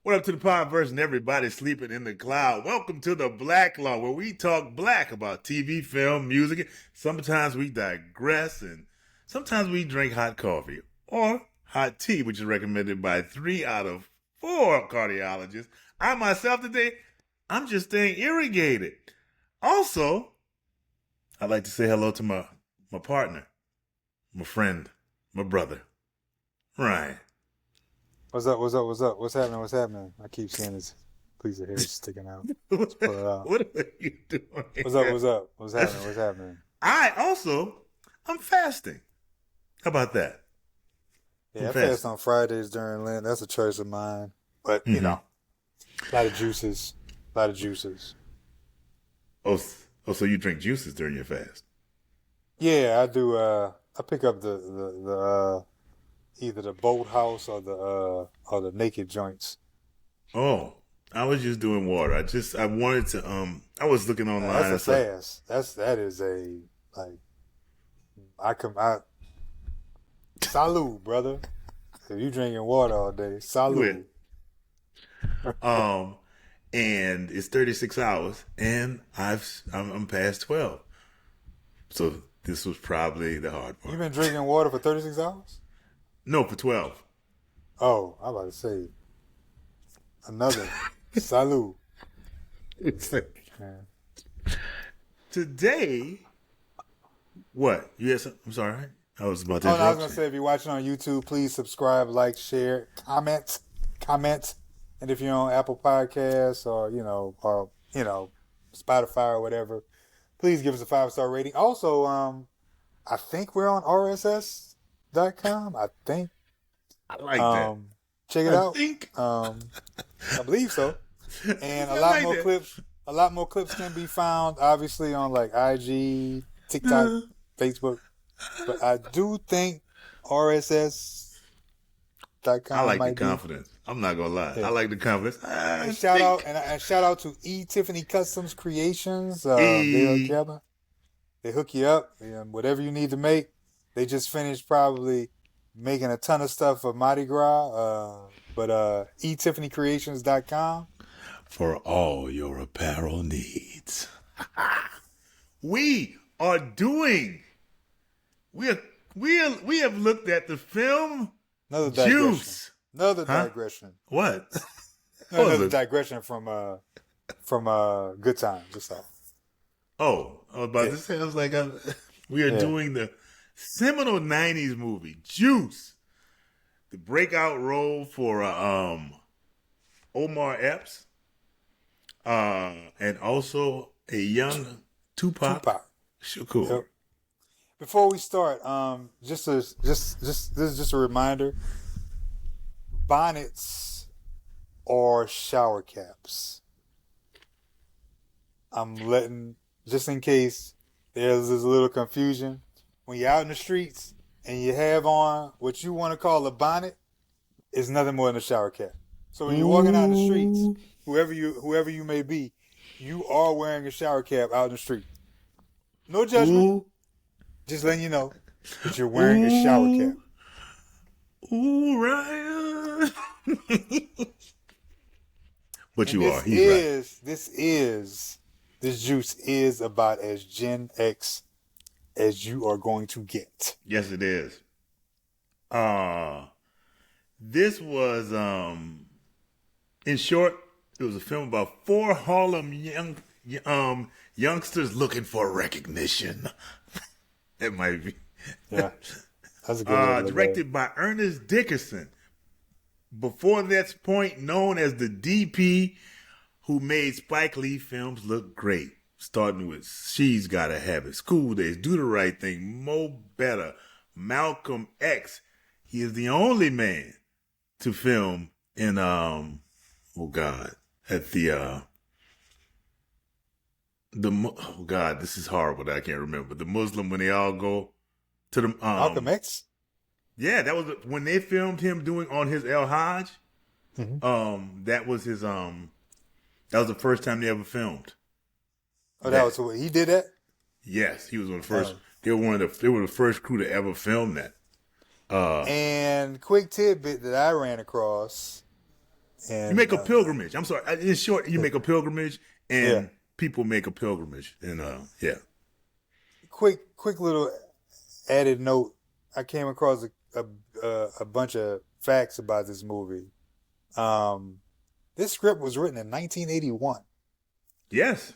What up to the pod version? Everybody sleeping in the cloud. Welcome to the Black Law, where we talk black about TV, film, music. Sometimes we digress, and sometimes we drink hot coffee or hot tea, which is recommended by 3 out of 4 cardiologists. I myself today, I'm just staying irrigated. Also, I'd like to say hello to my partner, my friend, my brother, Ryan. What's up? What's up? What's up? What's happening? What's happening? I keep seeing this piece of hair sticking out. Let's pull it out. What are you doing? What's up? What's up? What's happening? What's happening? I'm fasting. How about that? Yeah, I fast on Fridays during Lent. That's a choice of mine. But, you know, a lot of juices. A lot of juices. Oh, so you drink juices during your fast? Yeah, I do. I pick up the either the Boat House or the Naked joints. Oh, I was just doing water. I wanted to I was looking online. That's a fast. That is a salute, brother. If you drinking water all day, salute. And it's 36 hours, and I'm past 12. So this was probably the hard part. You've been drinking water for 36 hours? No, for 12. Oh, I'm about to say another salute. Today, what? You had something? I'm sorry. I was about to I was going to say, if you're watching on YouTube, please subscribe, like, share, comment. And if you're on Apple Podcasts or Spotify or whatever, please give us a 5-star rating. Also, I think we're on RSS.com. I think. I like that. Check it out. Think. I believe so. And a lot more clips. A lot more clips can be found, obviously, on like IG, TikTok, Facebook. But I do think RSS.com. I like the confidence. I'm not gonna lie. Yeah. I like the confidence. And shout out to Tiffany Customs Creations. They hook you up. Whatever you need to make. They just finished probably making a ton of stuff for Mardi Gras. But eTiffanyCreations.com for all your apparel needs. We have looked at the film Juice. Another digression. What? Another digression from Good Times. That's all. Oh, I was about to say, I was like, we are doing the seminal 90s movie, Juice. The breakout role for Omar Epps. And also a young Tupac. Shakur. Yep. Before we start, this is just a reminder. Bonnets or shower caps. I'm letting, just in case there's this little confusion, when you're out in the streets and you have on what you want to call a bonnet, it's nothing more than a shower cap. So when you're walking out in the streets, whoever you may be, you are wearing a shower cap out in the street. No judgment. Just letting you know that you're wearing a shower cap. Ooh, Ryan. But you are. This juice is about as Gen X as you are going to get. Yes, it is. This was, in short, it was a film about 4 Harlem youngsters looking for recognition. It might be. Yeah. That's a good directed by Ernest Dickerson. Before that point, known as the DP, who made Spike Lee films look great. Starting with She's Gotta Have It, School Days, Do the Right Thing, Mo Better, Malcolm X. He is the only man to film in, this is horrible that I can't remember. The Muslim, when they all go to the Malcolm X? Yeah, that was when they filmed him doing on his El Hajj. Mm-hmm. That was his that was the first time they ever filmed. Oh, that was what he did that? Yes, he was one of the first. They were the first crew to ever film that. And quick tidbit that I ran across And You make a pilgrimage. I'm sorry. In short, you make a pilgrimage, and Yeah. people make a pilgrimage, and yeah. quick little added note. I came across a bunch of facts about this movie. This script was written in 1981. Yes,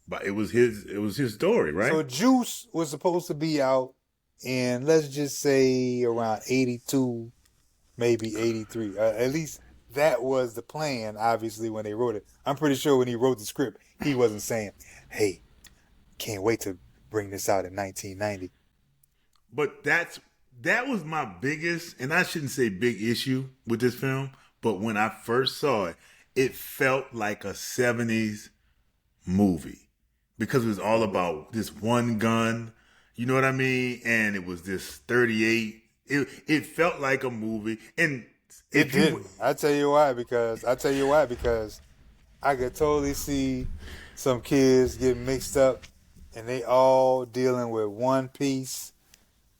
but it was his story, right? So Juice was supposed to be out in, let's just say, around 82, maybe 83. At least that was the plan, obviously, when they wrote it. I'm pretty sure when he wrote the script, he wasn't saying, hey, can't wait to bring this out in 1990. But that was my biggest, and I shouldn't say big issue with this film, but when I first saw it, it felt like a 70s movie because it was all about this one gun, you know what I mean? And it was this 38. It felt like a movie, and It didn't. I tell you why, because I could totally see some kids getting mixed up, and they all dealing with one piece,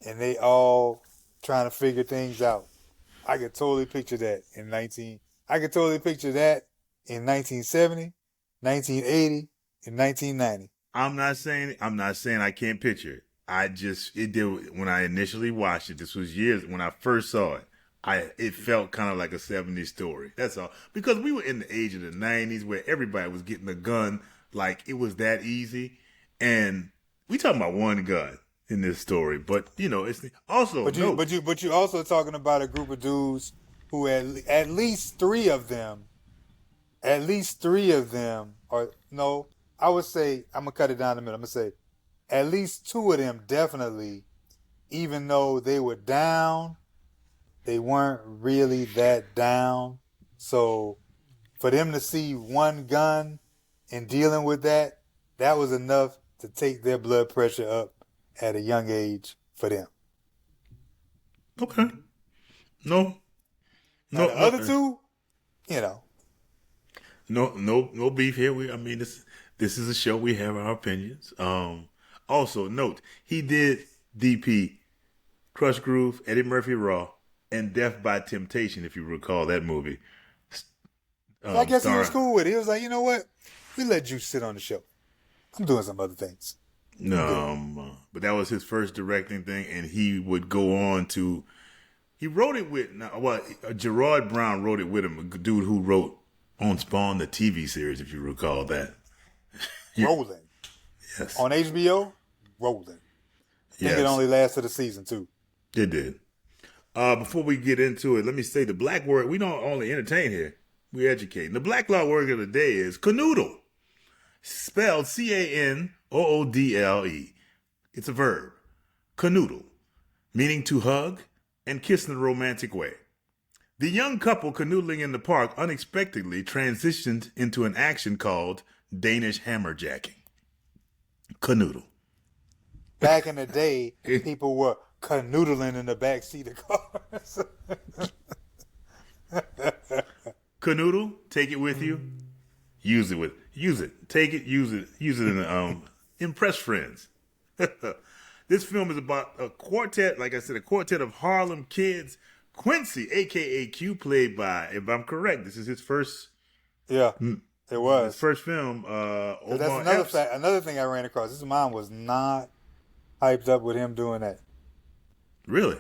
and they all trying to figure things out. I could totally picture that I could totally picture that in 1970, 1980, and 1990. I'm not saying I can't picture it. It did when I initially watched it. This was years when I first saw it. It felt kind of like a 70s story. That's all. Because we were in the age of the 90s where everybody was getting a gun like it was that easy. And we talking about one gun in this story, but it's also But you also talking about a group of dudes who at least three of them, or no, I would say, I'm gonna cut it down a minute. I'm gonna say at least two of them definitely, even though they were down, they weren't really that down. So for them to see one gun and dealing with that was enough to take their blood pressure up at a young age for them. Okay. No. Now, the other two, No beef here. This is a show. We have our opinions. Also note, he did DP Crush Groove, Eddie Murphy Raw, and Death by Temptation, if you recall that movie. So I guess he was cool with it. He was like, you know what? We let you sit on the show. I'm doing some other things. But that was his first directing thing, and he would go on to. He wrote it with Gerard Brown wrote it with him, a dude who wrote on Spawn, the TV series, if you recall that. Rolling. Yes. On HBO, Rolling. I think it only lasted a season 2. It did. Before we get into it, let me say the black word, we don't only entertain here, we educate. The black law word of the day is canoodle. Spelled Canoodle. It's a verb. Canoodle, meaning to hug and kiss in a romantic way. The young couple canoodling in the park unexpectedly transitioned into an action called Danish hammerjacking. Canoodle. Back in the day, people were canoodling in the back seat of cars. Canoodle, take it with you. Use it. Take it, use it in impress friends. This film is about a quartet, like I said, a quartet of Harlem kids. Quincy, aka Q, played by, if I'm correct, this is his first. Yeah, it was his first film. That's another fact. Another thing I ran across. His mom was not hyped up with him doing that. Really?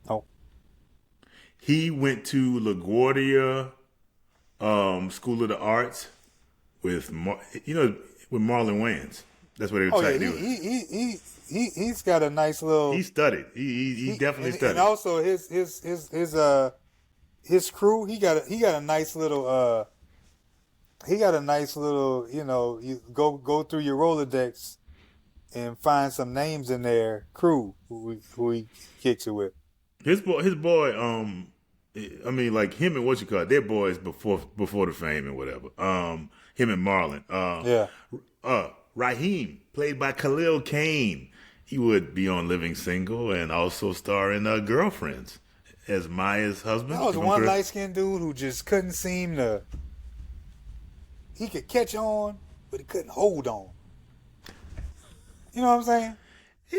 No. He went to LaGuardia School of the Arts with Marlon Wayans. That's what they were trying to do. He's got a nice little. He studied. He definitely studied. And also his crew. He got a nice little. You go through your Rolodex and find some names in their crew who he kicks it with. His boy. I mean, like him and they're boys before the fame and whatever. Him and Marlon. Raheem, played by Khalil Kane. He would be on Living Single and also star in Girlfriends as Maya's husband. That was one light-skinned dude who just couldn't seem to. He could catch on, but he couldn't hold on. You know what I'm saying? He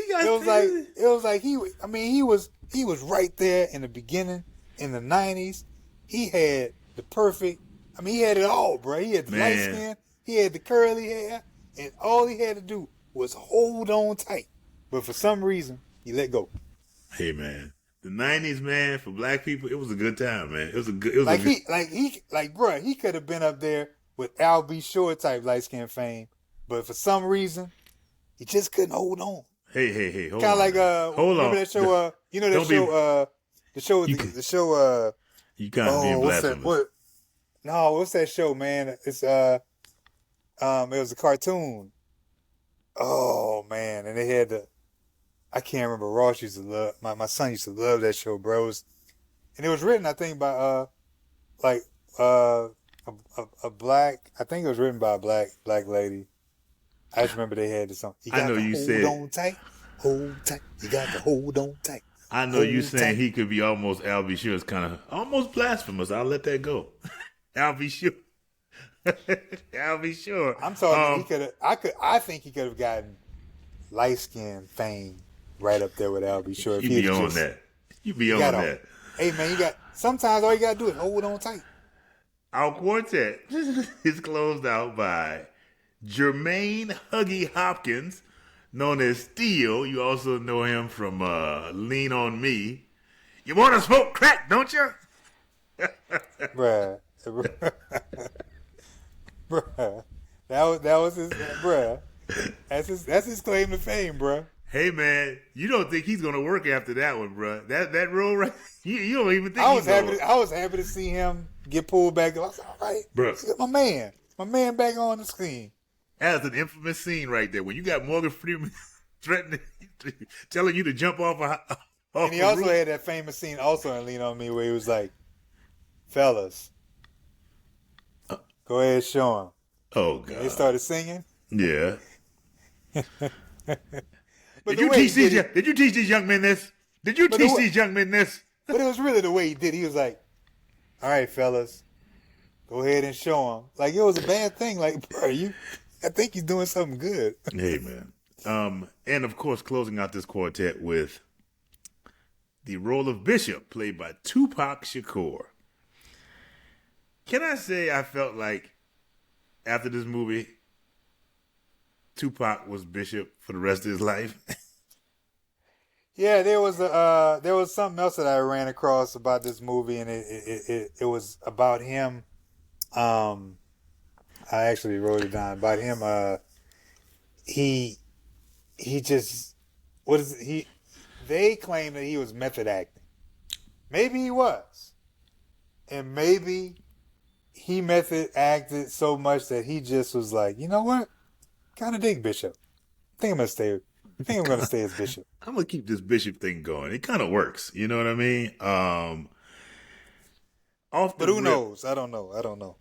was right there in the beginning in the 90s. he had the perfect. I mean, he had it all, bro. He had the light Man, skin, he had the curly hair, and all he had to do was hold on tight. But for some reason, he let go. hey man, the '90s, man, for black people, it was a good time, man. It was a good. It was a Like good. bro, he could have been up there with Al B. Shore type light skin fame, but for some reason, he just couldn't hold on. Hey, hold Kind of on, like man. Hold remember on. that show? You know that Don't be. show? The show, You the show. you kind of being What's that? blasphemous. What? No, what's that show, man? It's it was a cartoon. Oh man, and they had the. I can't remember. Ross used to love my son used to love that show, bros. And it was written, I think, by like a black. I think it was written by a black lady. I just remember they had this song. You I got know to you hold said. on tight, hold tight. You got to hold on tight. I know you Hold saying tight. he could be almost Al B. Sure. It's kind of almost blasphemous. I'll let that go. Al B. Sure. Al B. Sure. I'm talking. He could have. I think he could have gotten light skin fame right up there with Al B. Sure. You be on that. You be on gotta- that. Hey man, you got. Sometimes all you gotta do is hold on tight. Our quartet is closed out by Jermaine Huggy Hopkins, known as Steel. You also know him from Lean on Me. You want to smoke crack, don't you? Bruh. Bruh. That was his bruh. That's his claim to fame, bruh. Hey man, you don't think he's gonna work after that one, bro? That role, right? You don't even think I he's was happy to see him get pulled back. I was like, all right, Bruh. my man back on the screen. That's an infamous scene right there when you got Morgan Freeman threatening, telling you to jump off a. And he also had that famous scene also in Lean on Me where he was like, fellas, go ahead, show him. Oh They god. started singing. Yeah. But Did you teach these young men this? Did you But teach the way- these young men this? But it was really the way he did. He was like, all right, fellas, go ahead and show him. Like, it was a bad thing. Like, bro, I think he's doing something good. Hey man. And of course, closing out this quartet with the role of Bishop, played by Tupac Shakur. Can I say I felt like after this movie, Tupac was Bishop for the rest of his life? Yeah, there was something else that I ran across about this movie, and it was about him. I actually wrote it down about him. He just what is it? They claim that he was method acting. Maybe he was, and maybe he method acted so much that he just was like, you know what, kind of dig Bishop. I think I'm gonna stay as Bishop. I'm gonna keep this Bishop thing going. It kind of works, you know what I mean? Off the But who rip, knows? I don't know.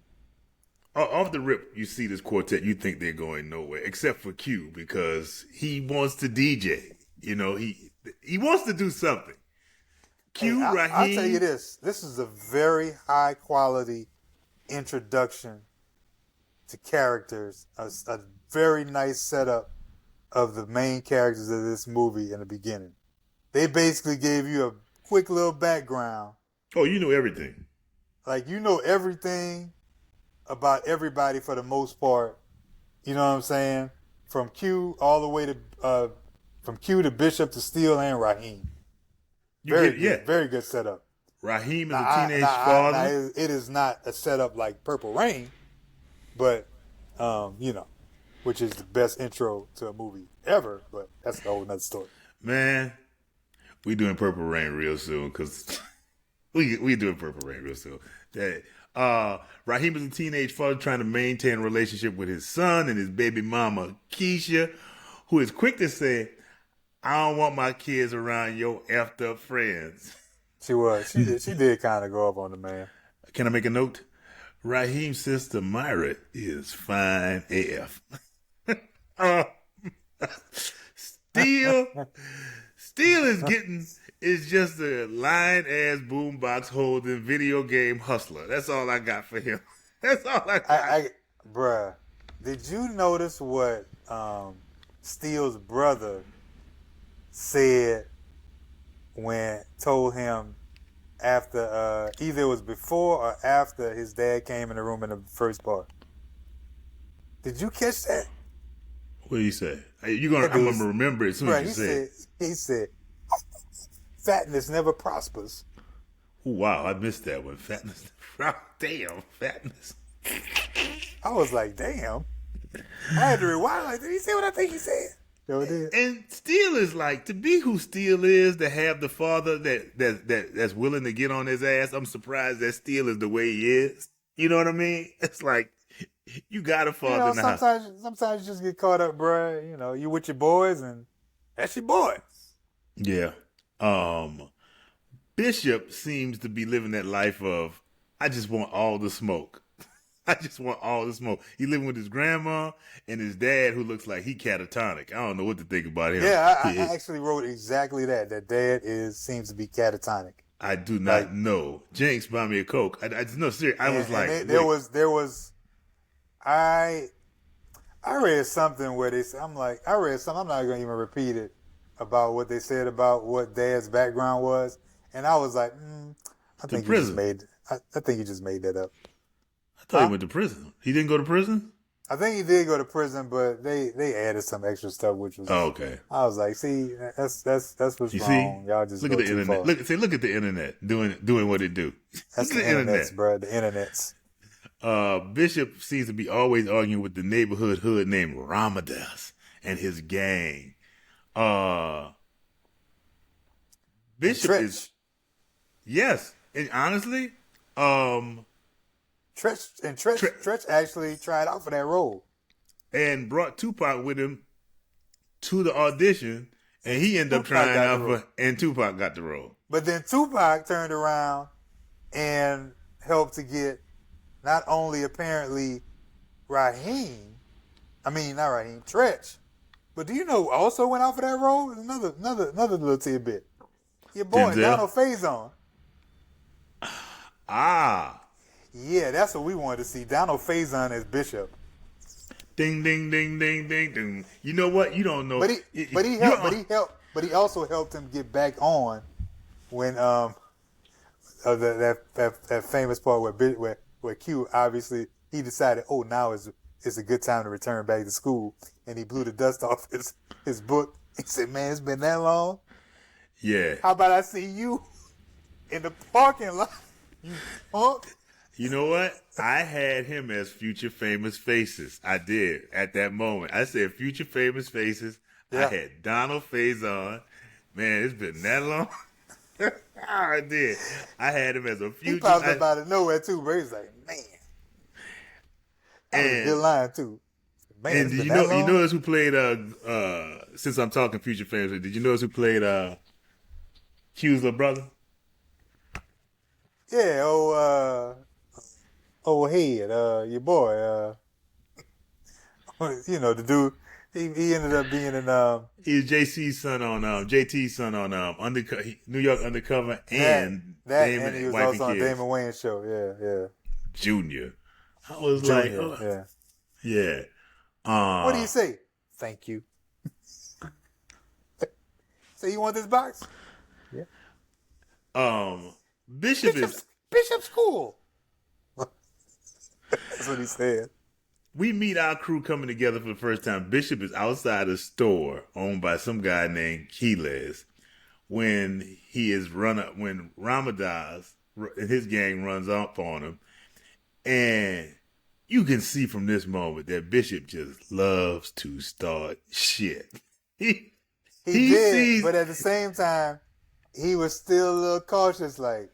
Off the rip, you see this quartet, you think they're going nowhere, except for Q, because he wants to DJ. You know, he wants to do something. Q, Hey, Raheem. I'll tell you this. This is a very high quality introduction to characters. A very nice setup of the main characters of this movie in the beginning. They basically gave you a quick little background. Oh, you know everything. Like, you know everything about everybody for the most part. You know what I'm saying? From Q all the way to from Q to Bishop to Steele and Raheem. Very good setup. Raheem is a teenage father. It is not a setup like Purple Rain, but which is the best intro to a movie ever. But that's a whole nother story. Man, we doing Purple Rain real soon because we doing Purple Rain real soon. Raheem is a teenage father trying to maintain a relationship with his son and his baby mama Keisha, who is quick to say, "I don't want my kids around your effed up friends." She was. She did kind of go up on the man. Can I make a note? Raheem's sister Myra is fine AF. Steel is just a lying ass boombox holding video game hustler. That's all I got for him. That's all I got. Bruh, did you notice what Steele's brother said when told him after either it was before or after his dad came in the room in the first part. Did you catch that? What do you say? I'm gonna remember it as soon as you say it. He said, fatness never prospers. Oh, wow, I missed that one. Fatness. Damn, fatness. I was like, damn. I had to rewind. Like, did he say what I think he said? Yo, it did. And Steele is like, to be who Steele is, to have the father that's willing to get on his ass. I'm surprised that Steele is the way he is. You know what I mean? It's like, you got a father in the house. Sometimes you just get caught up, bruh. You know, you with your boys and that's your boys. Yeah. Bishop seems to be living that life of, I just want all the smoke. I just want all the smoke. He living with his grandma and his dad, who looks like he catatonic. I don't know what to think about him. Yeah, I actually wrote exactly that. That dad seems to be catatonic. I do not know. Jenks, buy me a Coke. I just no serious. I was like, there was. I read something where they said, I read something. I'm not gonna even repeat it about what they said about what Dad's background was, and I was like, I think you just made that up. I thought he went to prison. He didn't go to prison? I think he did go to prison, but they added some extra stuff, which was okay. I was like, see, that's what's you wrong. See? Y'all just look at the internet. Look at the internet doing what it do. That's the internet, bro. The internet's. Bishop seems to be always arguing with the neighborhood hood named Ramadas and his gang. Bishop is yes, and honestly, Tretch actually tried out for that role and brought Tupac with him to the audition, and he ended up trying out and Tupac got the role. But then Tupac turned around and helped to get not only apparently Tretch, but do you know who also went out for that role? Another little tidbit. Your boy Denzel? Donald Faison. Ah. Yeah, that's what we wanted to see. Donald Faison as Bishop. Ding ding ding ding ding ding. You know what? You don't know. But he also helped him get back on when that famous part where Q obviously he decided, now is a good time to return back to school, and he blew the dust off his book. He said, "Man, it's been that long. Yeah. How about I see you in the parking lot, you punk?" You know what? I had him as Future Famous Faces. I did at that moment. I said Future Famous Faces. Yeah. I had Donald Faison. Man, it's been that long. I did. I had him as a future. He popped up out of nowhere too, bro. He's like, man. That was a good line too. Man, and you notice who played since I'm talking Future Famous, did you notice who played Q's little brother? Yeah, Head, your boy, the dude. He ended up being in. He's JT's son on New York Undercover and Damon, and he was Wife also and on Kids. Damon Wayans show. Yeah. Junior. I was yeah. What do you say? Thank you. So you want this box? Yeah. Bishop's cool. That's what he said. We meet our crew coming together for the first time. Bishop is outside a store owned by some guy named Keles when Ramadas and his gang runs up on him. And you can see from this moment that Bishop just loves to start shit. He did, but at the same time, he was still a little cautious, like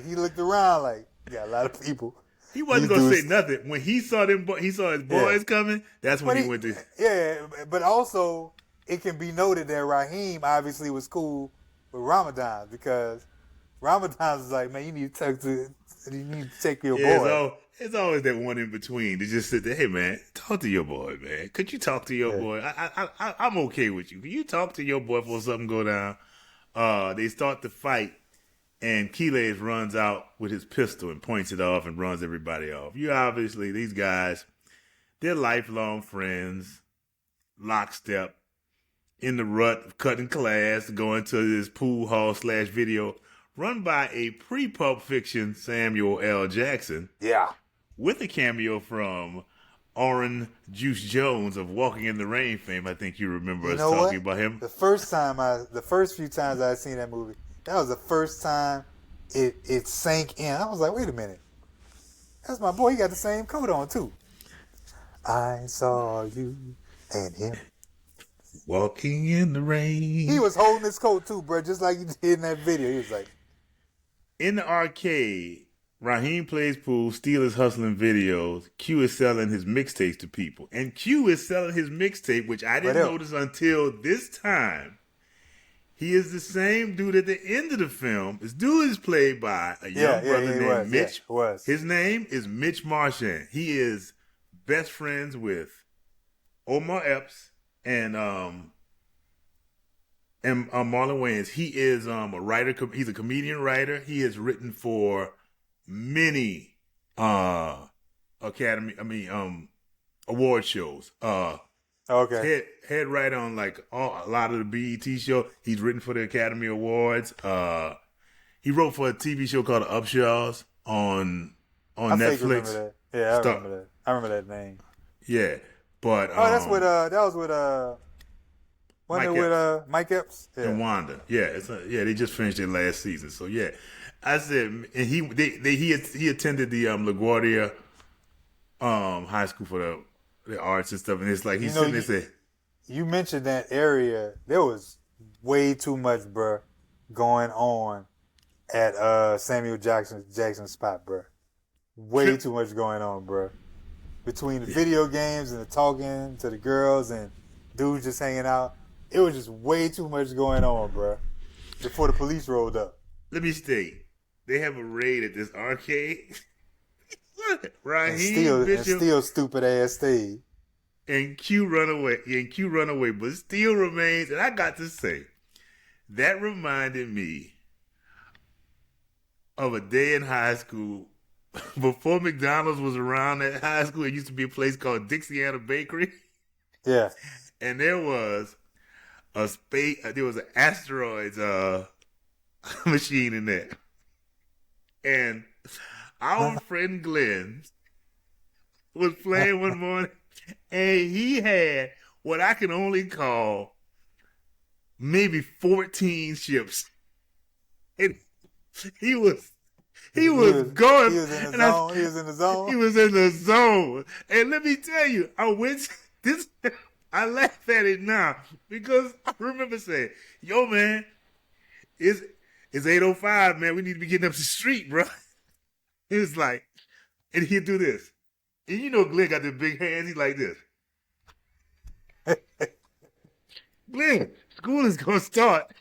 he looked around like, got a lot of people. He wasn't going to say nothing. When he saw his boys coming, that's when he went to... Yeah, but also, it can be noted that Raheem obviously was cool with Ramadan, because Ramadan was like, man, you need to take your boy. It's always that one in between to just sit there, hey, man, talk to your boy, man. Could you talk to your boy? I'm okay with you. Can you talk to your boy before something go down? They start to fight. And Keles runs out with his pistol and points it off and runs everybody off. These guys, they're lifelong friends, lockstep. in the rut of cutting class, going to this pool hall / video run by a pre-Pulp Fiction Samuel L. Jackson Yeah. with a cameo from Oren Juice Jones of Walking in the Rain fame. I think you remember You us know talking what? about him. The first few times I seen that movie, that was the first time it sank in. I was like, wait a minute. That's my boy. He got the same coat on, too. I saw you and him. Walking in the rain. He was holding his coat, too, bro, just like you did in that video. He was like... In the arcade, Raheem plays pool, Steel is hustling videos, Q is selling his mixtapes to people. And Q is selling his mixtape, which I didn't notice until this time. He is the same dude at the end of the film. This dude is played by a young brother named Mitch. His name is Mitch Marchand. He is best friends with Omar Epps and Marlon Wayans. He is a writer. He's a comedian writer. He has written for many award shows. Okay. Head writer on like a lot of the BET show. He's written for the Academy Awards. He wrote for a TV show called The Upshaws on Netflix. Remember that. Yeah, I remember that. I remember that name. Yeah, but that was with Mike Epps and Wanda. Yeah, they just finished their last season. So yeah, I said, and he attended the LaGuardia high school for the arts and stuff, and it's like he's sitting there saying, you mentioned that area. There was way too much, bruh, going on at Samuel Jackson's spot, bruh. Way too much going on, bruh. Between the video games and the talking to the girls and dudes just hanging out, it was just way too much going on, bruh. Before the police rolled up. Let me state, they have a raid at this arcade. Raheem Bishop and still stupid ass stayed. And Q run away, but still remains. And I got to say, that reminded me of a day in high school before McDonald's was around at high school. It used to be a place called Dixiana Bakery. Yeah, and there was an asteroids machine in there, and our friend Glenn was playing one morning, and he had what I can only call maybe 14 ships. And he was going. He was in the zone. He was in the zone. He was in the zone. And let me tell you, I laugh at it now because I remember saying, yo, man, it's 8:05, man. We need to be getting up the street, bro. He was like, and he'd do this. And you know Glenn got the big hands. He's like this. Glenn, school is going to start.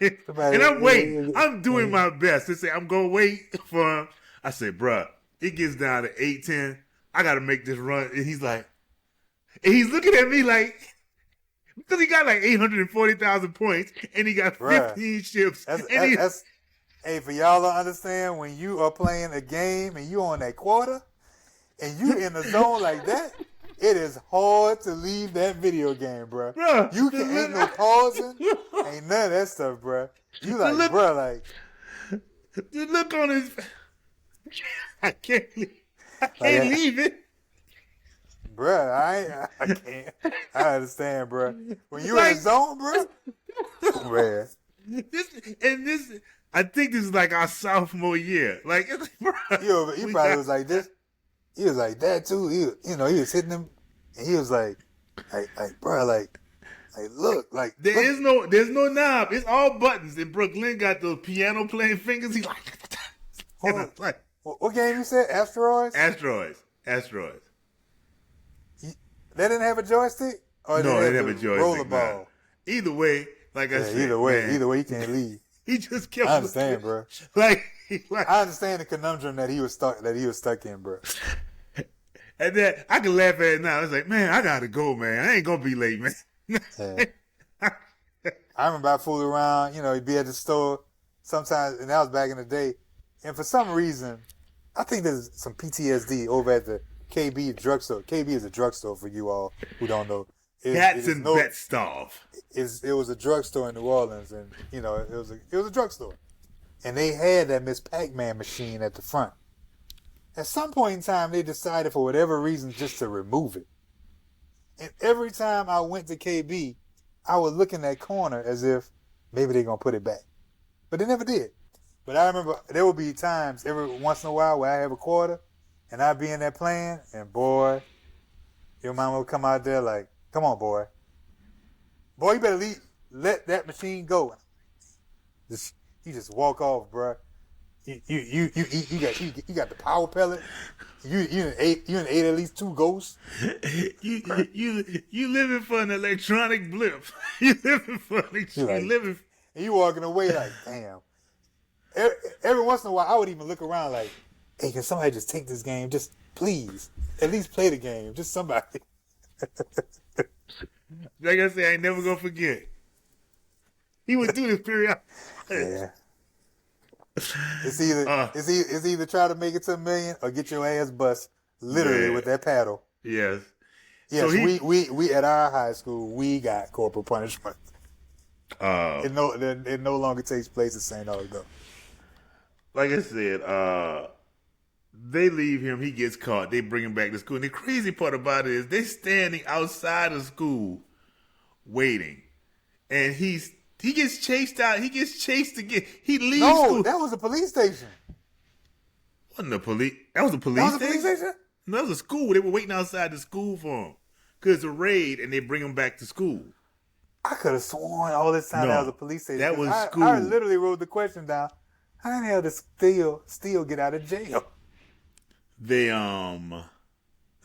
And I'm waiting. I'm doing my best to say I'm going to wait for him. I said, bruh, it gets down to 8:10. I got to make this run. And he's like, and he's looking at me like, because he got like 840,000 points and he got 15 ships. Hey, for y'all to understand, when you are playing a game and you on that quarter and you in the zone like that, it is hard to leave that video game, bro. You ain't no pausing, ain't none of that stuff, bro. You like, bro, like the look on his face. I can't leave it. Bruh, I can't. I understand, bruh. When you in the zone, bruh. Bruh. I think this is like our sophomore year. Like, bruh, he probably was like this. He was like that too. He was hitting him, and he was like, bruh, like, look, like. There's no knob. It's all buttons. And Brooklyn got those piano playing fingers. He's like, what game you said? Asteroids. They didn't have a joystick? Or no, they didn't have a joystick. Rollerball. Either way, like I said. Either way, you can't leave. He just kept. I understand, bro. Like I understand the conundrum that he was stuck in, bro. And then I can laugh at it now. It's like, man, I gotta go, man. I ain't gonna be late, man. Yeah. I remember I fooled around. He'd be at the store sometimes, and that was back in the day. And for some reason, I think there's some PTSD over at the KB drugstore. KB is a drugstore for you all who don't know. Cats and vet stuff. It was a drugstore in New Orleans, and it was a drugstore, and they had that Miss Pac-Man machine at the front. At some point in time, they decided for whatever reason just to remove it. And every time I went to KB, I would look in that corner as if maybe they're gonna put it back, but they never did. But I remember there would be times every once in a while where I have a quarter, and I'd be in there playing, and boy, your mama would come out there like, "Come on, boy. Boy, you better let that machine go." You just walk off, bro. You got the power pellet. You ate at least 2 ghosts. You living for an electronic blip. You living for and you walking away like, damn. Every once in a while, I would even look around like, hey, can somebody just take this game? Just please, at least play the game. Just somebody. Like I said, I ain't never gonna forget. He would do this periodically. Yeah. It's either try to make it to $1 million or get your ass bust literally with that paddle. Yes. Yes, so we at our high school we got corporal punishment. It no longer takes place at St. Augustine. Like I said, they leave him. He gets caught. They bring him back to school. And the crazy part about it is they're standing outside of school waiting. And he gets chased out. He gets chased again. He leaves school. No, that was a police station. Wasn't the police? That was a police station? No, that was a school. They were waiting outside the school for him. Because it's a raid and they bring him back to school. I could have sworn all this time that was a police station. That was school. I literally wrote the question down. How the hell did Steele get out of jail? They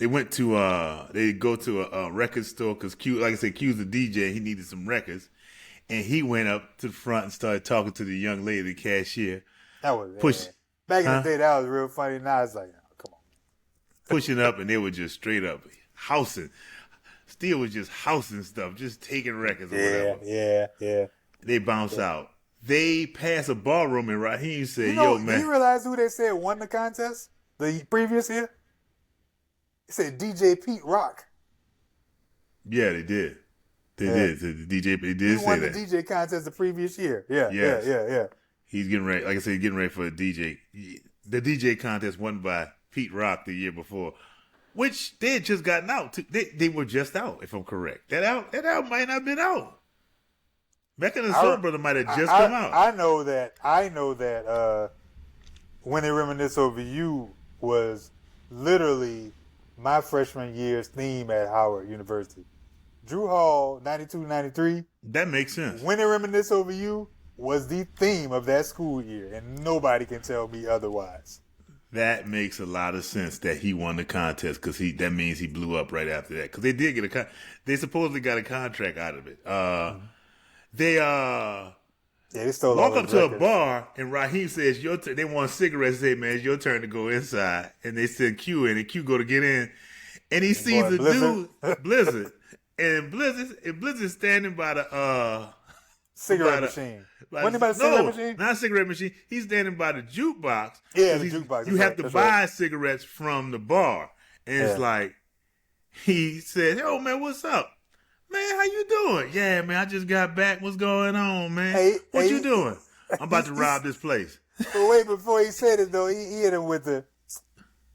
went to they go to a record store because Q, like I said, Q's a DJ. He needed some records, and he went up to the front and started talking to the young lady, the cashier. That was back in the day. That was real funny. Now it's like, oh, come on, pushing up, and they were just straight up housing. Steele was just housing stuff, just taking records or whatever. Yeah. They bounce out. They pass a ballroom, and Raheem said, "Yo, man, do you realize who they said won the contest the previous year? They said DJ Pete Rock." Yeah, they did. They did. The DJ, they did he say won that. the DJ contest the previous year. Yeah. He's getting ready. Like I said, getting ready for a DJ. The DJ contest won by Pete Rock the year before, which they had just gotten out. They were just out, if I'm correct. That album might not have been out. Mecca and the Soul Brother might have just come out. I know that When They Reminisce Over You was literally my freshman year's theme at Howard University. Drew Hall, 92, 93. That makes sense. When They Reminisce Over You was the theme of that school year, and nobody can tell me otherwise. That makes a lot of sense that he won the contest because that means he blew up right after that. Because they did get they supposedly got a contract out of it. They stole walk up to a bar and Raheem says, "Your turn." They want cigarettes. Say, "Man, it's your turn to go inside." And they send Q in, and Q go to get in, and he sees a dude, Blizzard, and Blizzard standing by the cigarette machine. Wasn't it by the cigarette machine? Not a cigarette machine. He's standing by the jukebox. Yeah, the jukebox. You have to buy cigarettes from the bar, and it's like he said, "Oh man, what's up?" "Man, how you doing?" "Yeah, man, I just got back. What's going on, man?" What you doing?" "I'm about to rob this place." But wait, before he said it, though, he hit him with the,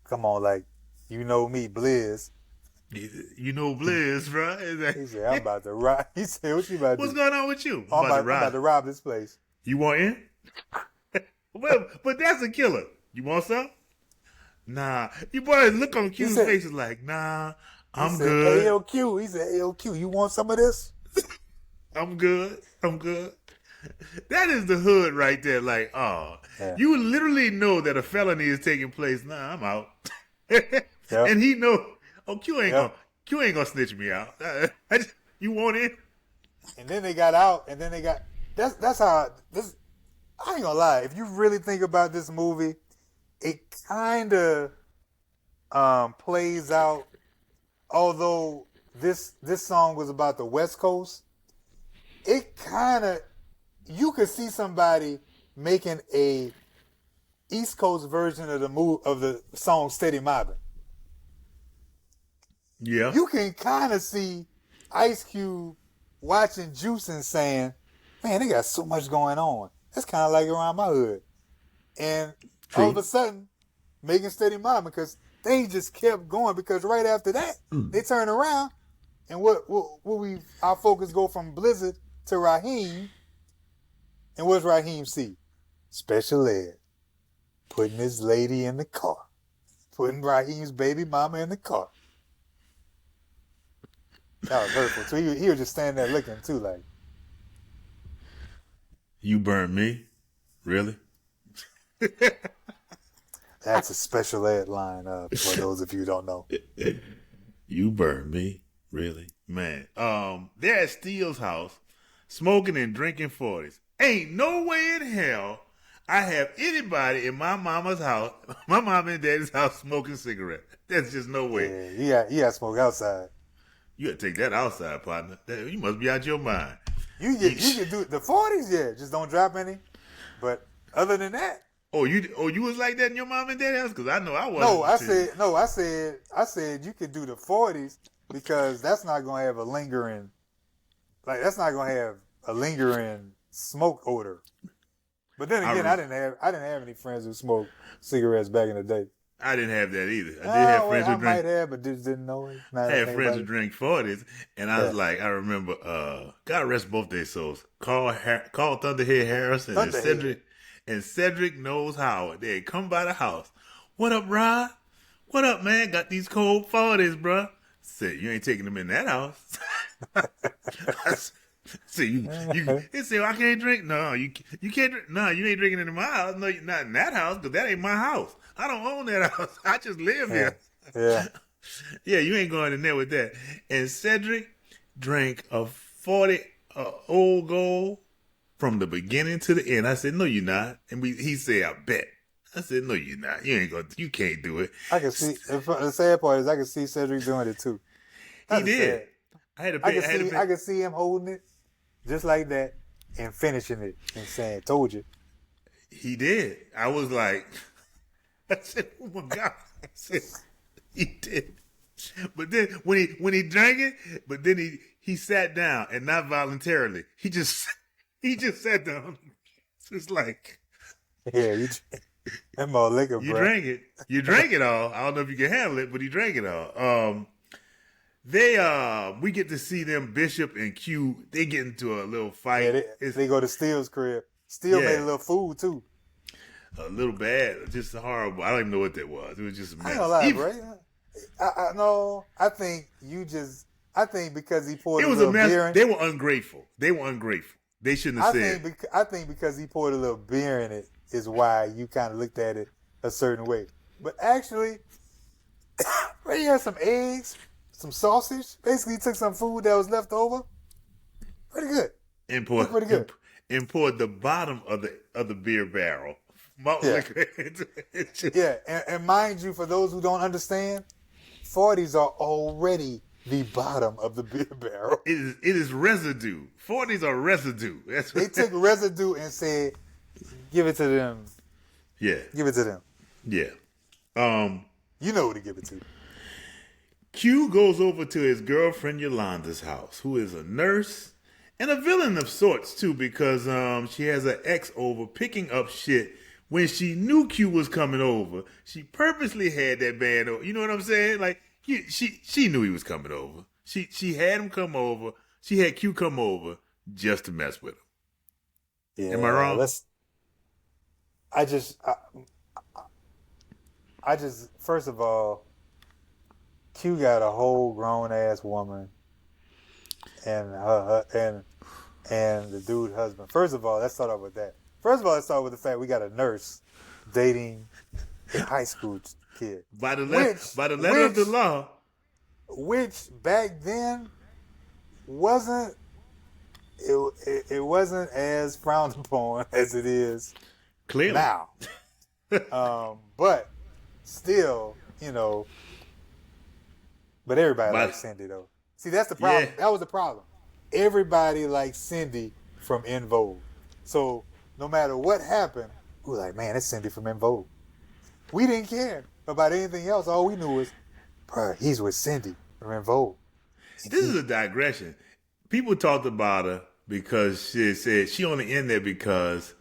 "Come on, like, you know me, Blizz." You know Blizz, bro. He said, "I'm about to rob." He said, "What you about to do?" "What's going on with you?" I'm about to rob this place." "You want in?" Well, but that's a killer. "You want some?" "Nah." You boys look on Q's face is like, "Nah. I'm good." ALQ. He said, "ALQ, you want some of this?" I'm good. That is the hood right there. Like, you literally know that a felony is taking place. "Nah, I'm out." And he know, Q ain't gonna snitch me out. You want in? And then they got out, and then they got, that's how, this, I ain't gonna lie, if you really think about this movie, it kind of plays out. Although this song was about the West Coast, it kind of, you could see somebody making a East Coast version of the song Steady Mobbin'. Yeah. You can kind of see Ice Cube watching Juice and saying, man, they got so much going on. That's kind of like around my hood. And True. all of a sudden, making steady mama, because things just kept going, because right after that, they turn around and our focus go from Blizzard to Raheem. And what's Raheem see? Special ed. Putting his lady in the car. Putting Raheem's baby mama in the car. That was hurtful. So he was just standing there looking too, like, You burned me? Really? that's a special ed line, for those of you who don't know. You burned me? Really? Man. They're at Steele's house, smoking and drinking 40s. Ain't no way in hell I have anybody in my mama's house, my mom and daddy's house, smoking cigarettes. There's just no way. Yeah, he got smoke outside. You gotta take that outside, partner. You must be out your mind. You can do the 40s, yeah. Just don't drop any. But other than that, you was like that in your mom and dad's house? Because I know I wasn't. I said you could do the 40s because that's not gonna have a lingering smoke odor. But then again, I didn't have any friends who smoked cigarettes back in the day. I didn't have that either. I did have friends who drank. I might have, but just didn't know it. I had friends who drank 40s, and I was like, I remember, God rest both their souls, Carl Thunderhead Harrison and Cedric Knows Howard. They had come by the house. What up, Rod? What up, man? Got these cold 40s, bruh. Said, you ain't taking them in that house. See, he said, I can't drink. No, you can't drink. No, you ain't drinking in my house. No, you're not in that house, because that ain't my house. I don't own that house. I just live here. Yeah. Yeah, you ain't going in there with that. And Cedric drank a 40 Old Gold from the beginning to the end. I said, no, you're not. And he said, I bet. I said, no, you're not. You can't do it. I can see. The sad part is I can see Cedric doing it too. He did. I can see him holding it just like that and finishing it and saying, told you. He did. I was like, I said, oh my God. I said, he did. But then when he drank it, but then he sat down, and not voluntarily. He just sat down. It's like, yeah, that more liquor, bro. You drank it. You drank it all. I don't know if you can handle it, but he drank it all. We get to see them, Bishop and Q. They get into a little fight. Yeah, they go to Steele's crib. Steele made a little food too. A little bad, just horrible. I don't even know what that was. It was just a mess. I ain't gonna lie, bro. I think because he poured it was a mess. They were ungrateful. They shouldn't have said. I think because he poured a little beer in it is why you kind of looked at it a certain way. But actually, he had some eggs, some sausage. Basically, he took some food that was left over. Pretty good. Pretty good. And poured the bottom of the beer barrel. Yeah, and mind you, for those who don't understand, 40s are already the bottom of the beer barrel. It is residue. 40s are residue. They took residue and said, give it to them. Yeah. Give it to them. Yeah. You know who to give it to. Q goes over to his girlfriend Yolanda's house, who is a nurse and a villain of sorts, too, because she has an ex over picking up shit. When she knew Q was coming over, she purposely had that man over. You know what I'm saying? Like, she knew he was coming over. She had him come over. She had Q come over just to mess with him. Yeah, am I wrong? I just first of all, Q got a whole grown ass woman and the dude husband. First of all, let's start off with that. First of all, let's start with the fact we got a nurse dating a high school kid. By the letter of the law. Which back then wasn't as frowned upon as it is clearly now. But still, but everybody likes Cindy though. See, that's the problem. Yeah. That was the problem. Everybody liked Cindy from En Vogue. So no matter what happened, we were like, man, it's Cindy from En Vogue. We didn't care about anything else. All we knew was, bro, he's with Cindy from En Vogue. This is a digression. People talked about her because she said she only in there because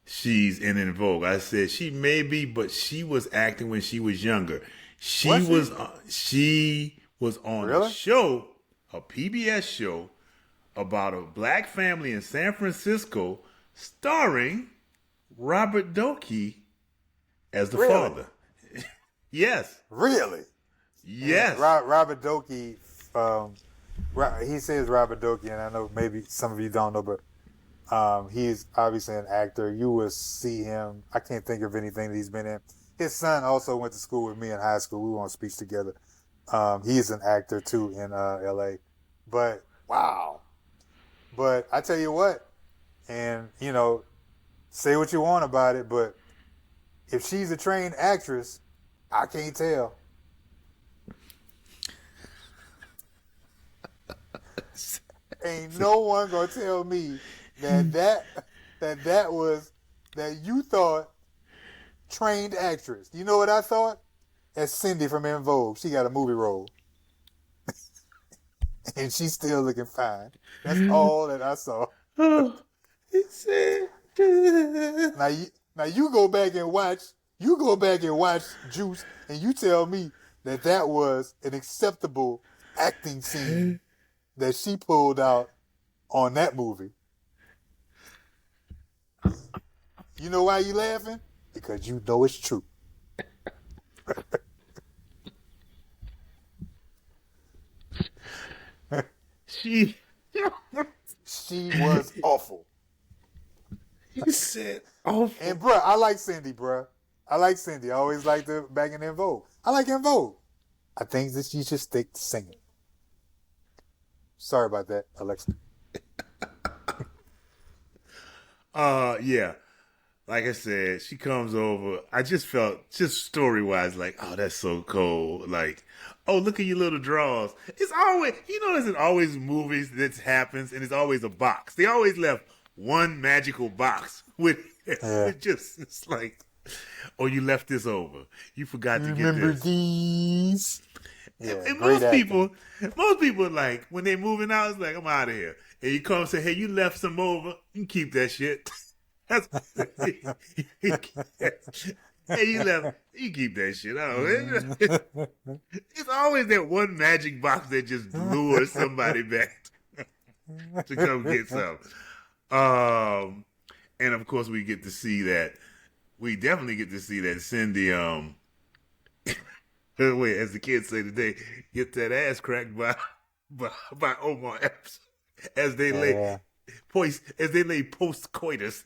she's in Vogue. I said she may be, but she was acting when she was younger. She was on a Really? show, a PBS show about a black family in San Francisco, starring Robert Doakey as the Really? father. Yes, Really? yes. Robert Doakey, he says Robert Doakey, and I know maybe some of you don't know, but he's obviously an actor. You will see him. I can't think of anything that he's been in. His son also went to school with me in high school. We were on speech together. He's an actor too in L.A. But wow. But I tell you what, and say what you want about it, but if she's a trained actress, I can't tell. Ain't no one gonna tell me that you thought trained actress. You know what I thought? That's Cindy from En Vogue. She got a movie role. And she's still looking fine. That's all that I saw. He said, Now you go back and watch Juice, and you tell me that was an acceptable acting scene that she pulled out on that movie. You know why you laughing? Because you know it's true. she was awful. He said, "Oh, And bruh, I like Cindy, bruh. I like Cindy. I always liked her back in En Vogue. I like En Vogue. I think that she should stick to singing. Sorry about that, Alexa. yeah." Like I said, she comes over. I just felt, just story wise, like, oh, that's so cold. Like, oh, look at your little drawers. It's always, there's always movies that happens, and it's always a box. They always left one magical box with just, it's like, oh, you left this over. You forgot to get Remember this. these? Yeah, And great most people, like, when they moving out, it's like, I'm out of here. And you come and say, hey, you left some over. You can keep that shit. That's hey, you left. You keep that shit. It's always that one magic box that just lures somebody back to come get some. And of course, we get to see that. We definitely get to see that Cindy. Wait, as the kids say today, get that ass cracked by Omar Epps as they lay. As they lay post coitus.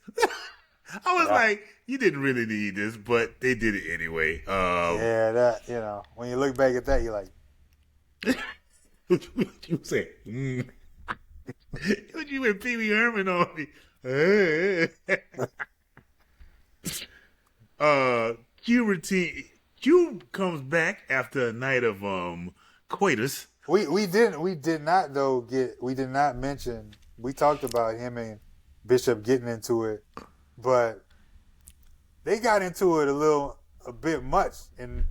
I was like, you didn't really need this, but they did it anyway. When you look back at that, you're like, what you say? What you went Pee Wee Herman on me? Q comes back after a night of coitus. We did not mention. We talked about him and Bishop getting into it, but they got into it a bit much in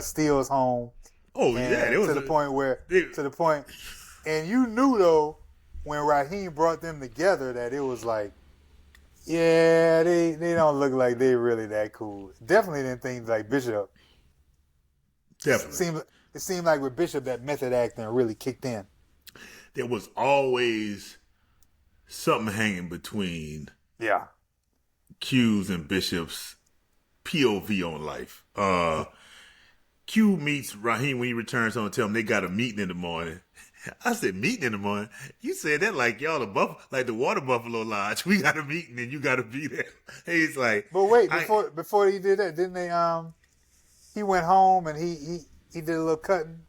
Steele's home. Oh yeah, it was to the point, and you knew though when Raheem brought them together that it was like, yeah, they don't look like they really that cool. Definitely didn't think like Bishop. Definitely, it seemed like with Bishop that method acting really kicked in. There was always something hanging between Q's and Bishop's POV on life. Q meets Raheem when he returns home and tell him they got a meeting in the morning. I said, meeting in the morning? You said that like y'all like the Water Buffalo Lodge. We got a meeting and you got to be there. He's like, but wait, before he did that, didn't they? He went home and he did a little cutting.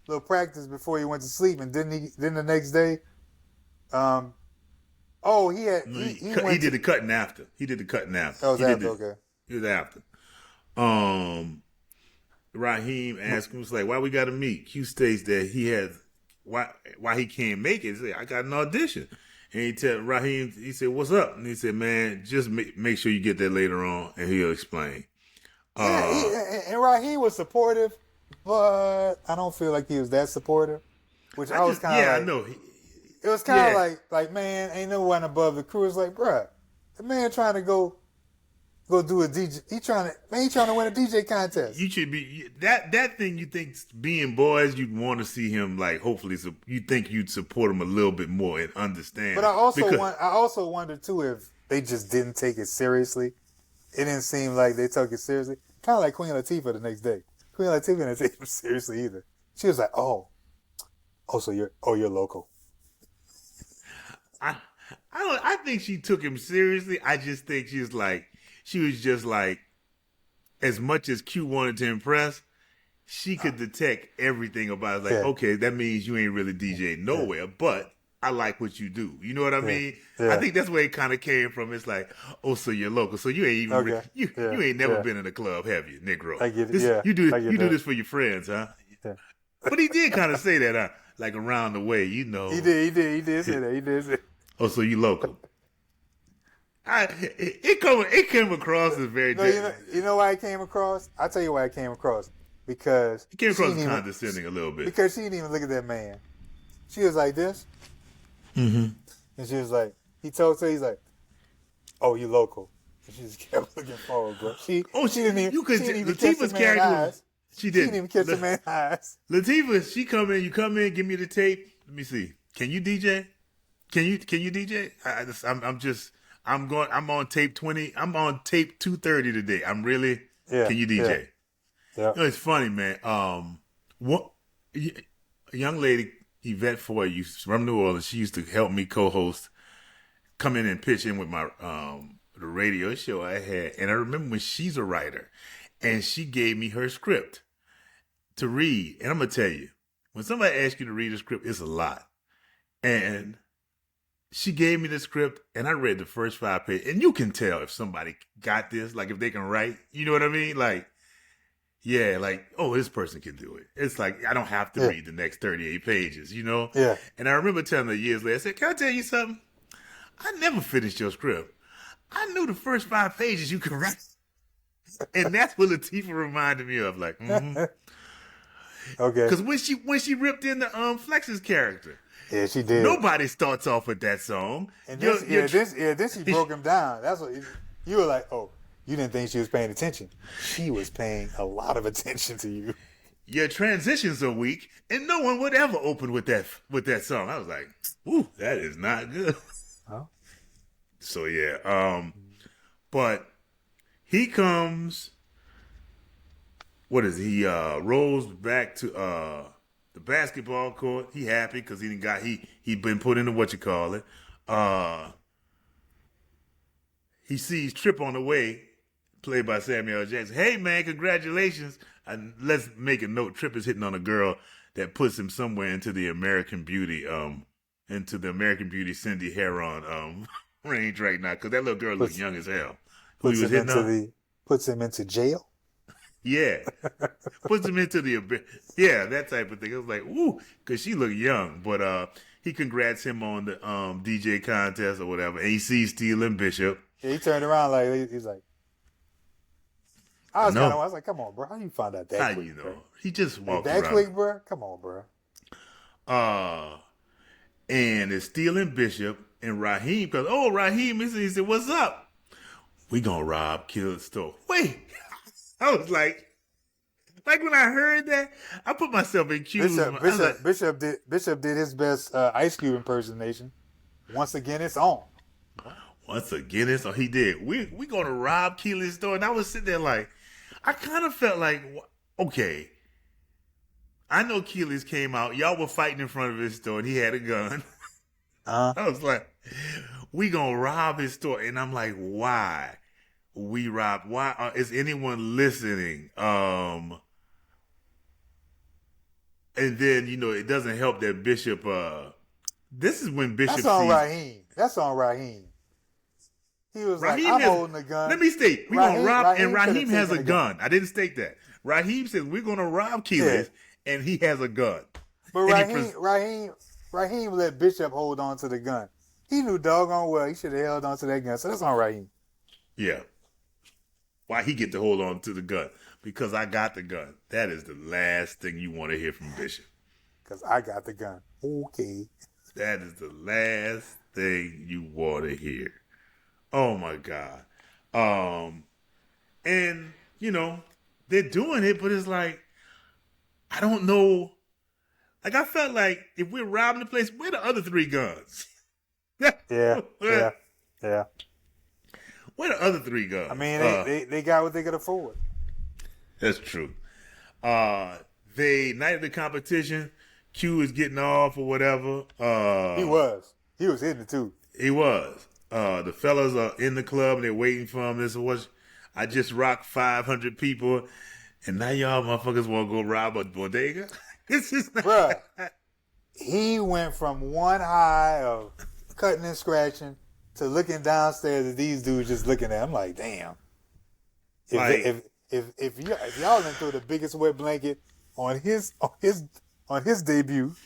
Little practice before he went to sleep, and then the next day, he did the cutting after. He did the cutting after. Oh, it was after, okay. He was after. Raheem asked him, was like, why we got to meet? Q states that he has why he can't make it. He said, I got an audition. And he tell Raheem, he said, what's up? And he said, man, just make sure you get that later on, and he'll explain. And Raheem was supportive, but I don't feel like he was that supportive. which I was kind of I like, know. it was kind of Yeah. like, man, ain't no one above the crew. It's like, bruh, the man trying to go do a DJ. He trying to win a DJ contest. You should be that thing. You think being boys, you'd want to see him like. Hopefully, you think you'd support him a little bit more and understand. But I also wonder too if they just didn't take it seriously. It didn't seem like they took it seriously. Kind of like Queen Latifah the next day. Queen Latifah didn't take it seriously either. She was like, so you're local. I think she took him seriously. I just think she was just like, as much as Q wanted to impress, she could detect everything about it. Like, okay, that means you ain't really DJ nowhere, but I like what you do. You know what I mean? Yeah. I think that's where it kind of came from. It's like, so you're local, so you ain't even you ain't never been in a club, have you, Negro? I get it. You do that. this for your friends, huh? Yeah. But he did kind of say that, huh? Like around the way, you know. He did say that. He did say. So you local? It came across as very. No, you know why it came across? I'll tell you why it came across. Because it came across condescending a little bit. Because she didn't even look at that man. She was like this. Mm-hmm. And she was like, he told her, he's like, oh, you local. And she just kept looking forward, bro. She didn't even catch the man's eyes. She didn't even catch the man's eyes. Latifah, you come in, give me the tape. Let me see. Can you DJ? Can you DJ? I'm on tape 20. I'm on tape 230 today. I'm really. Yeah. Can you DJ? Yeah. You know, it's funny, man. A young lady, Yvette Foy, from New Orleans. She used to help me co-host, come in and pitch in with my the radio show I had. And I remember when she's a writer, and she gave me her script to read. And I'm gonna tell you, when somebody asks you to read a script, it's a lot. And she gave me the script, and I read the first 5 pages. And you can tell if somebody got this, like if they can write. You know what I mean? Like, yeah, like, this person can do it. It's like, I don't have to read the next 38 pages, you know? Yeah. And I remember telling her years later, I said, can I tell you something? I never finished your script. I knew the first 5 pages you could write. And that's what Latifah reminded me of. Like, mm-hmm. Okay. Because when she ripped in the Flex's character. Yeah, she did. Nobody starts off with that song. And then she broke him down. That's what you were like, oh, you didn't think she was paying attention. She was paying a lot of attention to you. Your transitions are weak, and no one would ever open with that song. I was like, ooh, that is not good. Oh. So yeah, but he comes. What is he? Rolls back to the basketball court. He happy because he been put into what you call it. He sees Trip on the way, played by Samuel L. Jackson. Hey man, congratulations! And let's make a note. Trip is hitting on a girl that puts him somewhere into the American Beauty, Cindy Heron range right now, because that little girl looks young as hell. Puts him into jail. Yeah, puts him into that type of thing. It was like, ooh, because she looked young, but he congrats him on the DJ contest or whatever, and he sees Steele and Bishop. Yeah, he turned around like he's like, I was like, come on, bro, how you find out that quick? How you know? Bro? He just walked that around. quick, bro. Come on, bro. And it's Steele and Bishop and Raheem, because Raheem, he said, what's up? We gonna rob, kill the store. Wait. I was like when I heard that, I put myself in cues. Bishop did his best Ice Cube impersonation. Once again, it's on. Once again, it's on. He did. We gonna rob Keely's store, and I was sitting there like, I kind of felt like, okay, I know Keely's came out. Y'all were fighting in front of his store, and he had a gun. I was like, we gonna rob his store, and I'm like, why? We rob. Why is anyone listening? And then it doesn't help that Bishop. This is when Bishop. That's on Raheem. That's on Raheem. He was Raheem like, I'm holding a gun. Let me state, we're gonna rob, and Raheem has a gun. I didn't state that. Raheem says we're gonna rob Keelis, and he has a gun. But Raheem let Bishop hold on to the gun. He knew doggone well he should have held on to that gun. So that's on Raheem. Yeah. Why he get to hold on to the gun? Because I got the gun. That is the last thing you want to hear from Bishop. because I got the gun. Okay. That is the last thing you want to hear. Oh my God. And you know, they're doing it, but it's like, I don't know. Like, I felt like if we're robbing the place, where the other three guns? Yeah. where, Yeah. where the other three guns? I mean, they got what they could afford. That's true. They night of the competition, Q is getting off or whatever. He was hitting it too. He was. The fellas are in the club and they're waiting for him. This was, I just rocked 500 people, and now y'all motherfuckers want to go rob a bodega? It's just not. Bruh, he went from one high of cutting and scratching to looking downstairs at these dudes just looking at him like, damn. If y'all done threw the biggest wet blanket on his debut.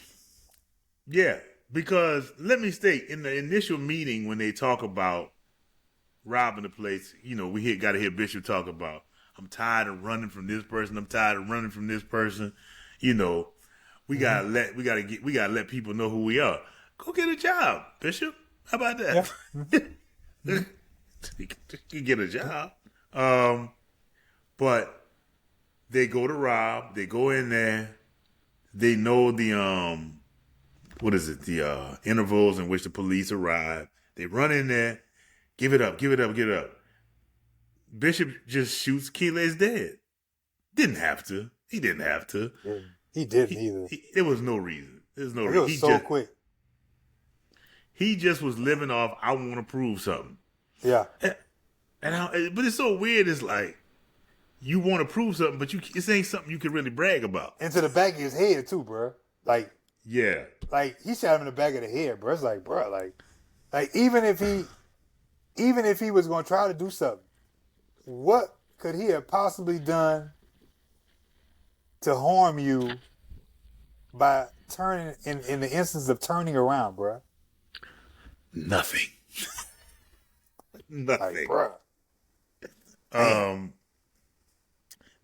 Yeah, because let me state, in the initial meeting when they talk about robbing the place, you know, we got to hear Bishop talk about, I'm tired of running from this person. I'm tired of running from this person. You know, we gotta let people know who we are. Go get a job, Bishop. How about that? Yeah. You get a job. But they go to rob. They go in there. They know the the intervals in which the police arrive. They run in there. Give it up. Bishop just shoots. Keelay's dead. Didn't have to. He didn't have to. He didn't either. There was no reason. There's no reason. It was so quick. He just was living off, I want to prove something. Yeah. But it's so weird. It's like, you want to prove something, but it ain't something you can really brag about. Into the back of his head too, bro. Like, yeah. Like, he shot him in the back of the head, bro. It's like, bro, like even if he was going to try to do something, what could he have possibly done to harm you by turning, in the instance of turning around, bro? Nothing. Like, bro.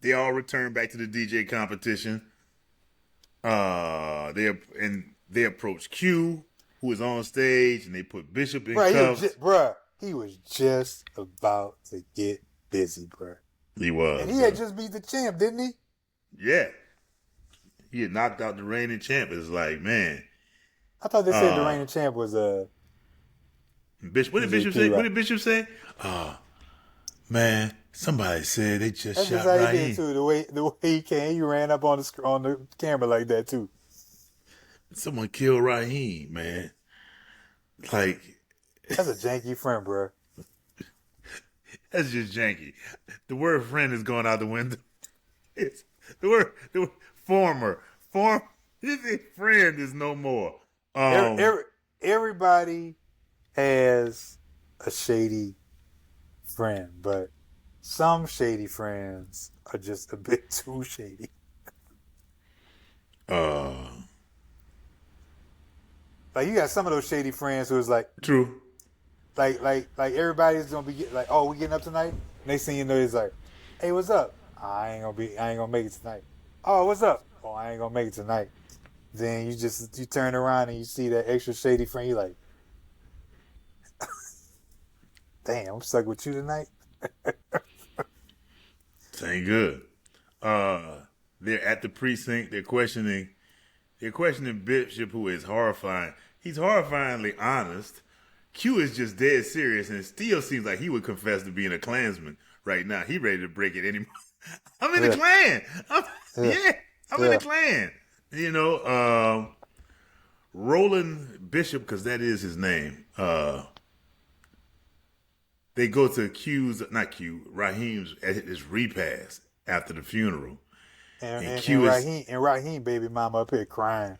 They all return back to the DJ competition. They approach Q, who is on stage, and they put Bishop in cuffs. He was just about to get busy, bro. He was. And he had just beat the champ, didn't he? Yeah. He had knocked out the reigning champ. It's like, man. I thought they said the reigning champ was Bishop. What did Bishop say? What did Bishop say? Man, somebody said they just shot Raheem. That's how he did too. The way he came, he ran up on the camera like that too. Someone killed Raheem, man. Like, that's a janky friend, bro. That's just janky. The word "friend" is going out the window. It's the word former. This friend is no more. Everybody has a shady friend, but some shady friends are just a bit too shady. Like, you got some of those shady friends who's like, true. Like everybody's gonna be like, oh, we getting up tonight? Next thing you know, he's like, hey, what's up? I ain't gonna make it tonight. Oh, what's up? Oh, I ain't gonna make it tonight. Then you turn around and you see that extra shady friend. You like, damn, I'm stuck with you tonight. This ain't good. They're at the precinct. They're questioning Bishop, who is horrifying. He's horrifyingly honest. Q is just dead serious, and it still seems like he would confess to being a Klansman right now. He ready to break it anymore. I'm in the Klan. I'm in the Klan. You know, Roland Bishop, because that is his name. They go to Raheem's at his repast after the funeral. And Raheem baby mama up here crying.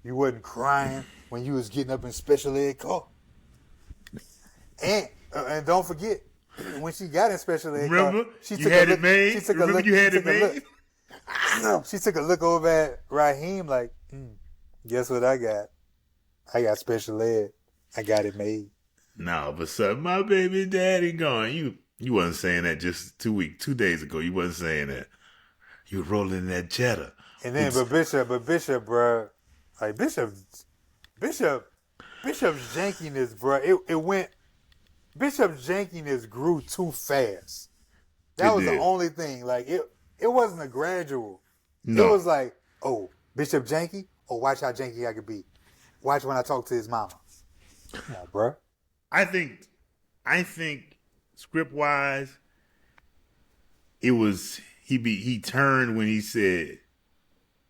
You wasn't crying when you was getting up in special ed car. And don't forget, when she got in special ed car, she took a look. She took a look over at Raheem like, guess what I got? I got special ed. I got it made. Nah, but son, my baby daddy gone. You wasn't saying that just 2 days ago. You wasn't saying that. You rolling in that Jetta. And then, but Bishop, bro, like Bishop's jankiness, bro. It went. Bishop's jankiness grew too fast. That was the only thing. Like it wasn't a gradual. No. It was like, oh, Bishop janky. Oh, watch how janky I could be. Watch when I talk to his mama. Come on, bro. I think script wise, it was he turned when he said,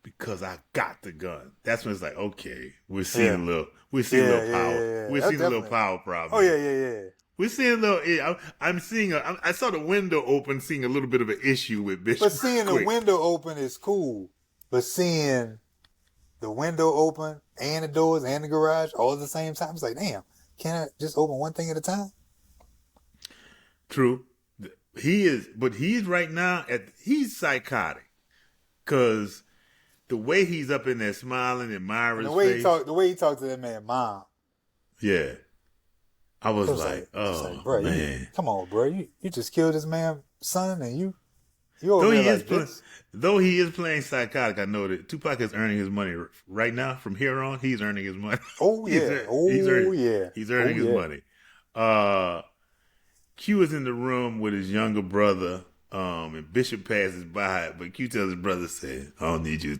"Because I got the gun." That's when it's like, okay, we're seeing a little power. We're seeing a little power problem. Oh yeah. We're seeing a little. I'm seeing I saw the window open, seeing a little bit of an issue with Bishop. But seeing the window open is cool. But seeing the window open and the doors and the garage all at the same time, it's like, damn, can't I just open one thing at a time? True. But he's right now he's psychotic. Cause the way he's up in there smiling in Myra's face. The way he talked to that man, mom. Yeah. I was like, oh, bro, man. Come on, bro. You just killed this man's son and you over there like this. Though he is playing psychotic, I know that Tupac is earning his money right now. From here on, he's earning his money. Oh, yeah. He's earning his money. Q is in the room with his younger brother, and Bishop passes by, but Q tells his brother, say, I don't need you.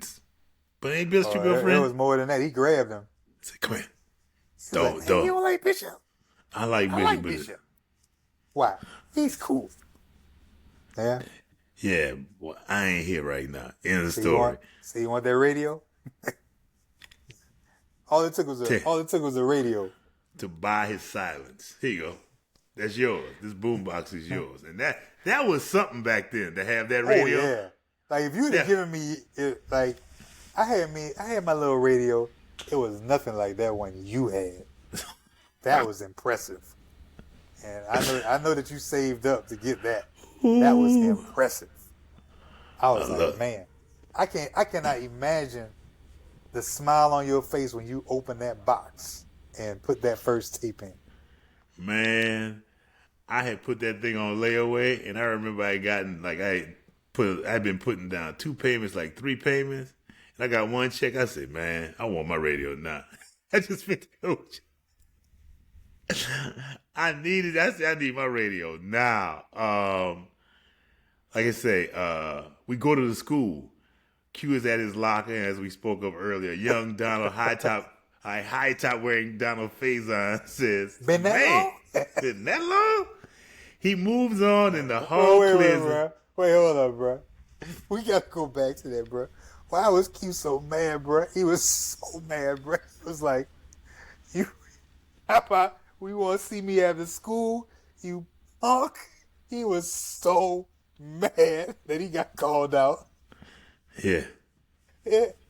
But ain't Bishop your girlfriend? It was more than that. He grabbed him. He said, come here. Dog. Hey, you don't like Bishop? I like Bishop. Why? He's cool. Yeah? Yeah, well, I ain't here right now. End of story. You want that radio? All it took was a radio. To buy his silence. Here you go. That's yours. This boombox is yours. And that was something back then to have that radio. Oh, yeah. Like if you'd have given me I had my little radio. It was nothing like that one you had. That was impressive. And I know that you saved up to get that. That was impressive. I was like, man, I cannot imagine the smile on your face when you open that box and put that first tape in. Man, I had put that thing on layaway, and I remember I'd been putting down 2 payments, like 3 payments, and I got one check. I said, man, I want my radio now. I just fit the coach. I need my radio now. Like I say, we go to the school. Q is at his locker, as we spoke of earlier. Young Donald, high top wearing Donald Faison says, been that long? Been that long? He moves on in the hall clears. Wait, hold up, bro. We got to go back to that, bro. Why was Q so mad, bro? He was so mad, bro. It was like, how about we want to see me after school, you punk? He was so mad that he got called out. Yeah.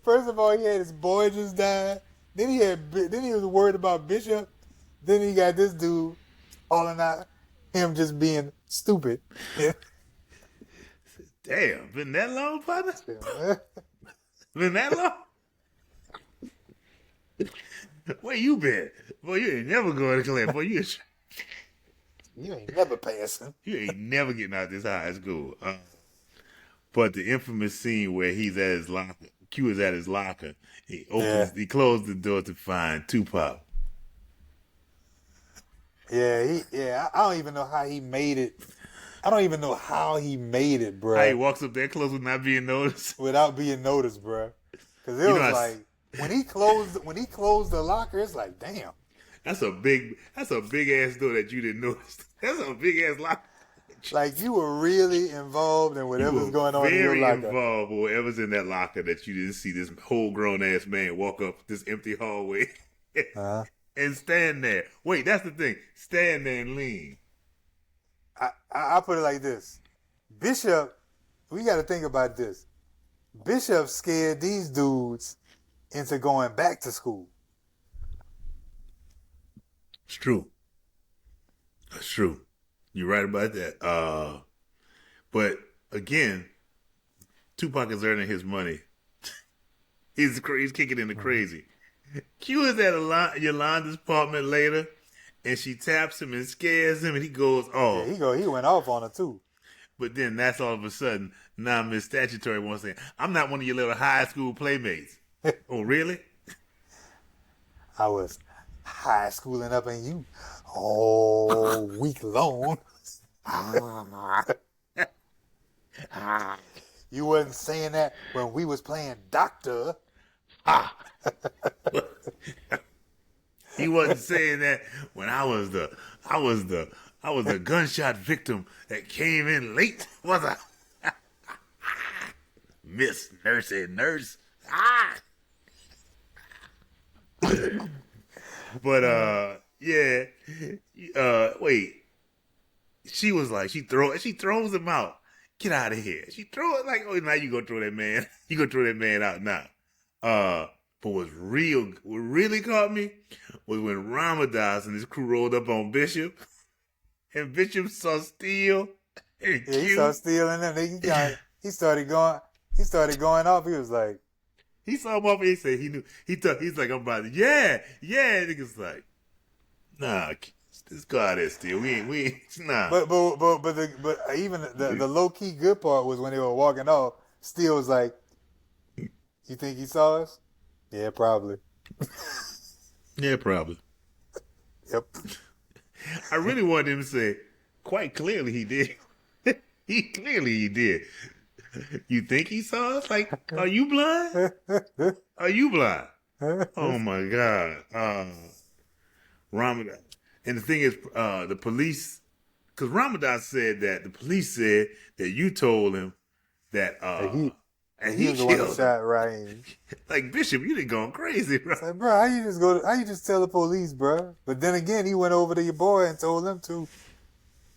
First of all, he had his boy just died. Then he was worried about Bishop. Then he got this dude calling out him just being stupid. Damn, been that long, partner? Been that long? Where you been? Boy, you ain't never going to class. Boy, you ain't never passing. You ain't never getting out of this high school. But the infamous scene where he's at his locker, Q is at his locker. He closed the door to find Tupac. Yeah, I don't even know how he made it. I don't even know how he made it, bro. How he walks up that close without being noticed? Without being noticed, bro. Because it was like when he closed the locker, it's like, damn. That's a big ass door that you didn't notice. That's a big ass locker. Like you were really involved in whatever's going on in your locker. Very involved with whatever's in that locker that you didn't see this whole grown ass man walk up this empty hallway and stand there. Wait, that's the thing. Stand there and lean. I put it like this. Bishop, we got to think about this. Bishop scared these dudes into going back to school. It's true. That's true. You're right about that. But again, Tupac is earning his money. He's kicking into crazy. Q is at Yolanda's apartment later, and she taps him and scares him, and he goes off. Yeah, he went off on her too. But then that's all of a sudden, now Miss Statutory wants to say, I'm not one of your little high school playmates. Oh, really? I was high schooling up in you all week long. You wasn't saying that when we was playing doctor. Ah. He wasn't saying that when I was the gunshot victim that came in late, was I? Miss Nursey Nurse. Ah. But yeah. Wait. She was like, she throws him out. Get out of here. She throw it like, oh, now you gonna throw that man. You gonna throw that man out now. But what really caught me was when Ramadas and his crew rolled up on Bishop, and Bishop saw Steel and Yeah, he Q. saw Steel in them. He started going off. He was like, He saw him off and he said he knew. He's like, I'm about to, yeah. Niggas like, nah, let's go out there, Steel. We ain't, nah. but even the low key good part was when they were walking off. Steel was like, "You think he saw us? Yeah, probably. Yeah, probably. Yep." I really wanted him to say, quite clearly he did. He did. You think he saw us? Like, are you blind? Are you blind? Oh my God. Ramadan. And the thing is, the police, because Ramadan said that the police said that you told him that, and He he was the one that killed shot him. Ryan. Like, Bishop, you done gone crazy, bro. Like, bro, how you just tell the police, bro? But then again, he went over to your boy and told them to.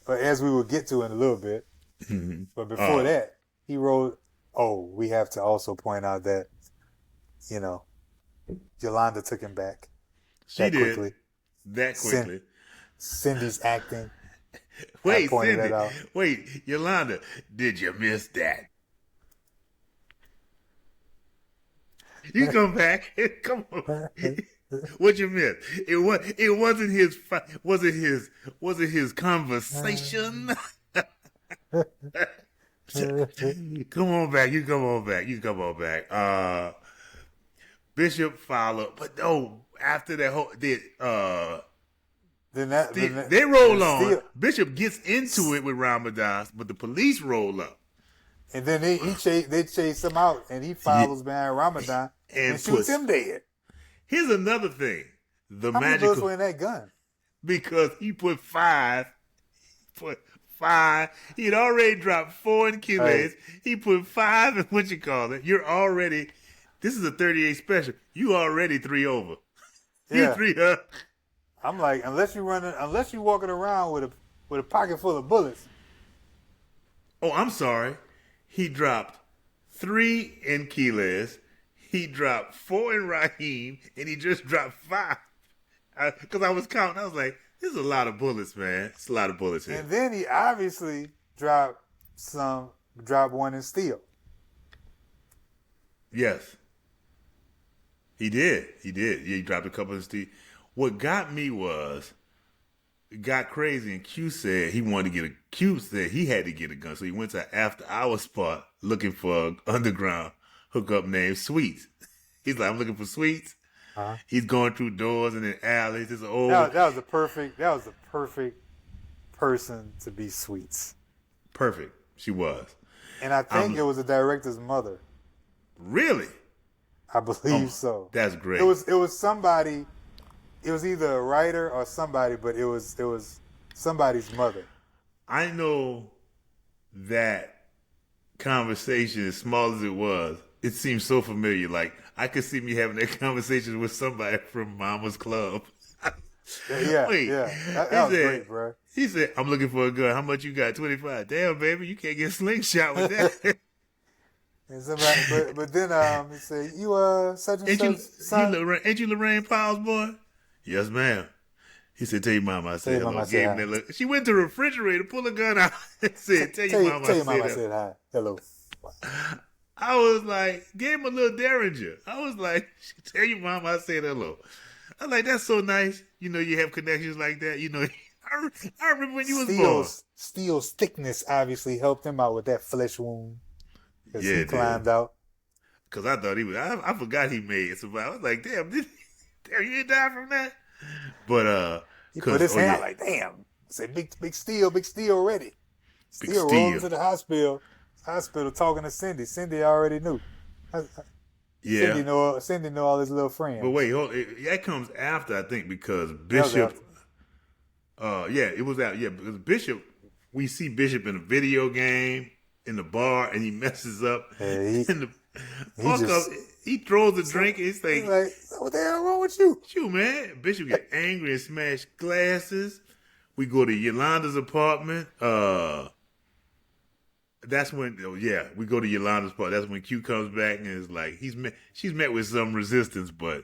But as we will get to in a little bit. But before that, he wrote, we have to also point out that, Yolanda took him back. She that did. quickly. That quickly. Cindy's acting. Wait, I pointed Cindy. that out. Wait, Yolanda, did you miss that? You come back. Come on. What you miss? It wasn't his. Was it his conversation? Come on back. You come on back. Bishop followed, but after that whole they roll on. Bishop gets into it with Ramadan, but the police roll up. And then they chase him out, and he follows behind Ramadan and shoots him dead. Here's another thing: How many bullets were in that gun? Because he put five. He had already dropped 4 in Achilles. Right. He put 5 in what you call it. You're already. This is a 38 special. You already 3 over. Yeah. You 3 up. I'm like, unless you walking around with a pocket full of bullets. Oh, I'm sorry. He dropped 3 in Keles. He dropped 4 in Raheem, and he just dropped 5. Because I was counting, I was like, "This is a lot of bullets, man. It's a lot of bullets here." And then he obviously dropped 1 in Steel. Yes, he did. Yeah, he dropped a couple in Steel. What got me was, it got crazy, and Q said Q said he had to get a gun, so he went to after hour spot looking for an underground hookup named Sweets. He's like, "I'm looking for Sweets." Uh-huh. He's going through doors and in alleys. This old. That was the perfect person to be Sweets. Perfect. She was. And I think it was the director's mother. Really? I believe so. That's great. It was somebody. It was either a writer or somebody, but it was somebody's mother. I know that conversation, as small as it was, it seems so familiar. Like, I could see me having that conversation with somebody from Mama's Club. Yeah. Wait, That was great, bro. He said, "I'm looking for a gun. How much you got? 25. Damn, baby, you can't get slingshot with that." And somebody, but then he said, "You such and such son." Ain't you Lorraine Powell's boy? Yes, ma'am. He said, "Tell your mama I said Tell your hello." mama I Gave said him that hi. look. She went to the refrigerator, pulled a gun out, and said, "Tell your mama I said hi. Hello." I was like, gave him a little derringer. I was like, "Tell your mama I said hello." I was like, "That's so nice. You know, you have connections like that. You know, I remember when you was born. Steel's thickness obviously helped him out with that flesh wound because Yeah, he it climbed did. out. Because I thought he was. I forgot he made survive. I was like, damn, damn, you didn't die from that. But He put because his oh hand yeah, out like, damn. I said, big Steel ready. Big Steel rolling Steel. to the hospital talking to Cindy. Cindy already knew. Yeah. Cindy know all his little But wait, friends. hold. That comes after I think because That was Bishop. after. Yeah, it was out. Yeah, because Bishop. We see Bishop in a video game in the bar, and he messes up. Yeah, And the he fuck up. just He throws a so drink. And it's he's like, like, what the hell wrong with you? shoot, man. Bishop get angry and smash glasses. We go to Yolanda's apartment. That's when, oh yeah, we go to Yolanda's part. That's when Q comes back and is like, she's met with some resistance, but